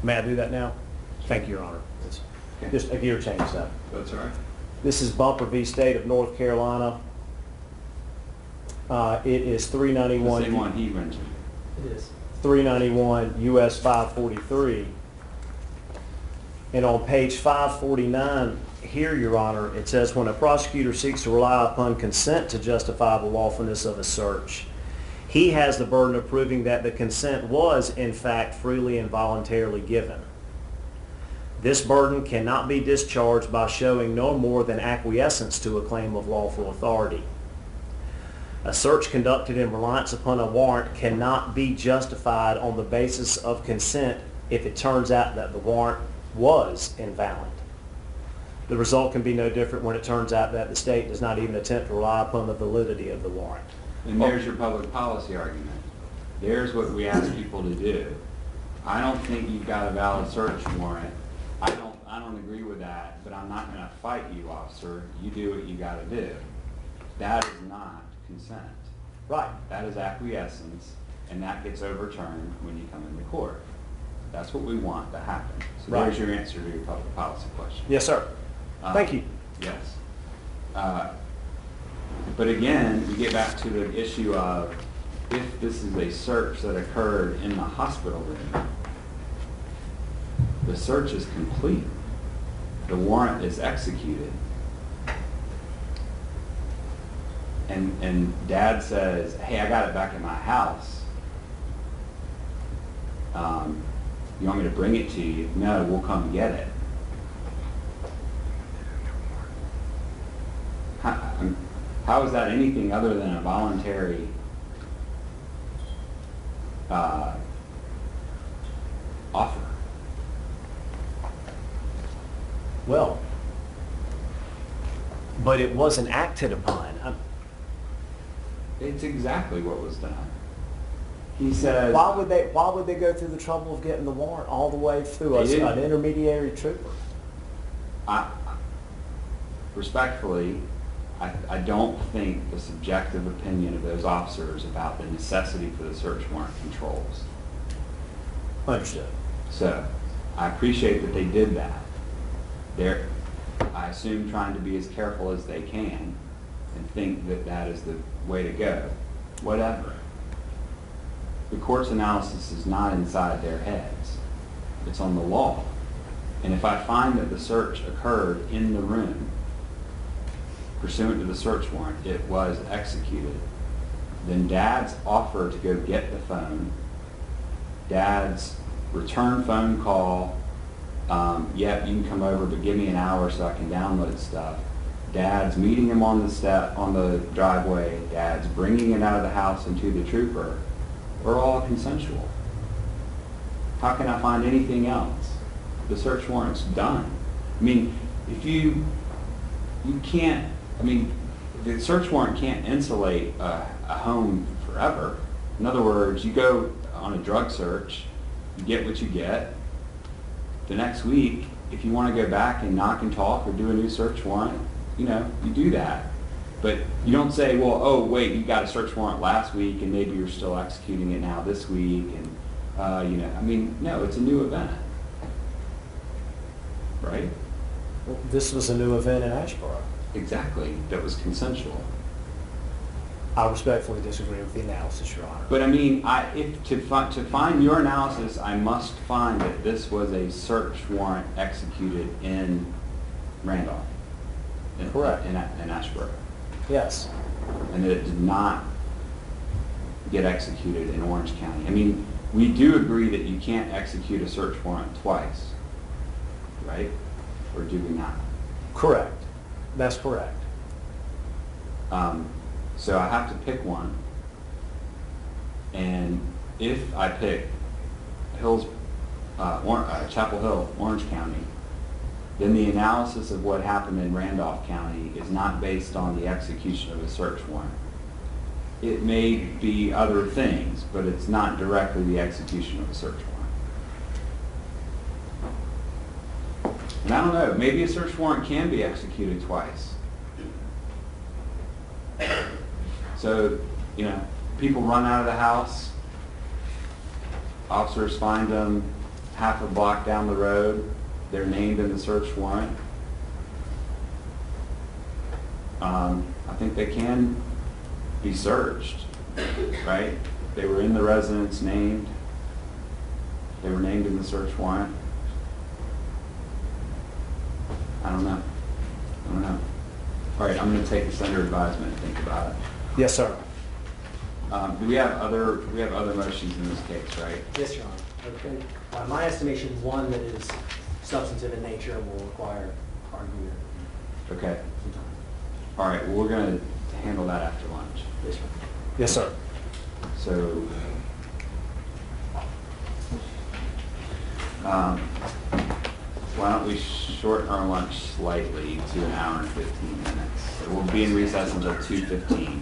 [SPEAKER 3] May I do that now? Thank you, Your Honor. It's
[SPEAKER 5] Okay.
[SPEAKER 3] just a gear change, though.
[SPEAKER 5] That's all right.
[SPEAKER 3] This is Bumper v. State of North Carolina. It is
[SPEAKER 5] The
[SPEAKER 3] 391.
[SPEAKER 5] same one he mentioned.
[SPEAKER 2] It is.
[SPEAKER 3] 391 U.S. 543. And on page 549 here, Your Honor, it says, when a prosecutor seeks to rely upon consent to justify the lawfulness of a search, he has the burden of proving that the consent was, in fact, freely and voluntarily given. This burden cannot be discharged by showing no more than acquiescence to a claim of lawful authority. A search conducted in reliance upon a warrant cannot be justified on the basis of consent if it turns out that the warrant was invalid. The result can be no different when it turns out that the state does not even attempt to rely upon the validity of the warrant.
[SPEAKER 5] And there's your public policy argument. There's what we ask people to do. I don't think you've got a valid search warrant. I don't agree with that, but I'm not going to fight you, officer. You do what you got to do. That is not consent.
[SPEAKER 3] Right.
[SPEAKER 5] That is acquiescence, and that gets overturned when you come into court. That's what we want to happen. So
[SPEAKER 3] Right.
[SPEAKER 5] there's your answer to your public policy question.
[SPEAKER 3] Yes, sir. Thank you.
[SPEAKER 5] Yes. But again, we get back to the issue of if this is a search that occurred in the hospital room, the search is complete. The warrant is executed. And Dad says, hey, I got it back at my house. You want me to bring it to you? No, we'll come get it. How is that anything other than a voluntary offer?
[SPEAKER 3] Well, but it wasn't acted upon.
[SPEAKER 5] It's exactly what was done. He says,
[SPEAKER 3] Why would they go through the trouble of getting the warrant all the way through
[SPEAKER 5] They didn't.
[SPEAKER 3] an intermediary trooper?
[SPEAKER 5] Respectfully, I don't think the subjective opinion of those officers about the necessity for the search warrant controls.
[SPEAKER 3] Understood.
[SPEAKER 5] So I appreciate that they did that. They're, I assume, trying to be as careful as they can and think that that is the way to go. Whatever. The court's analysis is not inside their heads. It's on the law. And if I find that the search occurred in the room, pursuant to the search warrant, it was executed, then Dad's offer to go get the phone, Dad's return phone call, yep, you can come over, but give me an hour so I can download stuff. Dad's meeting him on the driveway, Dad's bringing it out of the house into the trooper, are all consensual. How can I find anything else? The search warrant's done. I mean, if you can't, I mean, the search warrant can't insulate a home forever. In other words, you go on a drug search, you get what you get. The next week, if you want to go back and knock and talk or do a new search warrant, you know, you do that. But you don't say, well, oh, wait, you got a search warrant last week and maybe you're still executing it now this week. And, you know, I mean, no, it's a new event. Right?
[SPEAKER 3] Well, this was a new event in Asheboro.
[SPEAKER 5] Exactly. That was consensual.
[SPEAKER 3] I respectfully disagree with the analysis, Your Honor.
[SPEAKER 5] But I mean, to find your analysis, I must find that this was a search warrant executed in Randolph.
[SPEAKER 3] Correct.
[SPEAKER 5] In Asheboro.
[SPEAKER 3] Yes.
[SPEAKER 5] And that it did not get executed in Orange County. I mean, we do agree that you can't execute a search warrant twice, right? Or do we not?
[SPEAKER 3] Correct. That's correct.
[SPEAKER 5] So I have to pick one. And if I pick Chapel Hill, Orange County, then the analysis of what happened in Randolph County is not based on the execution of a search warrant. It may be other things, but it's not directly the execution of a search warrant. And I don't know, maybe a search warrant can be executed twice. So, you know, people run out of the house, officers find them half a block down the road, they're named in the search warrant. I think they can be searched, right? They were in the residence named, they were named in the search warrant. I don't know. All right, I'm going to take this under advisement and think about it.
[SPEAKER 3] Yes, sir.
[SPEAKER 5] Do we have other motions in this case, right?
[SPEAKER 2] Yes, Your Honor. Okay. My estimation, one that is substantive in nature and will require argument.
[SPEAKER 5] Okay. All right, well, we're going to handle that after lunch.
[SPEAKER 2] Yes, Your Honor.
[SPEAKER 3] Yes, sir.
[SPEAKER 5] So, why don't we shorten our lunch slightly to an hour and 15 minutes? We'll be in recess until 2:15.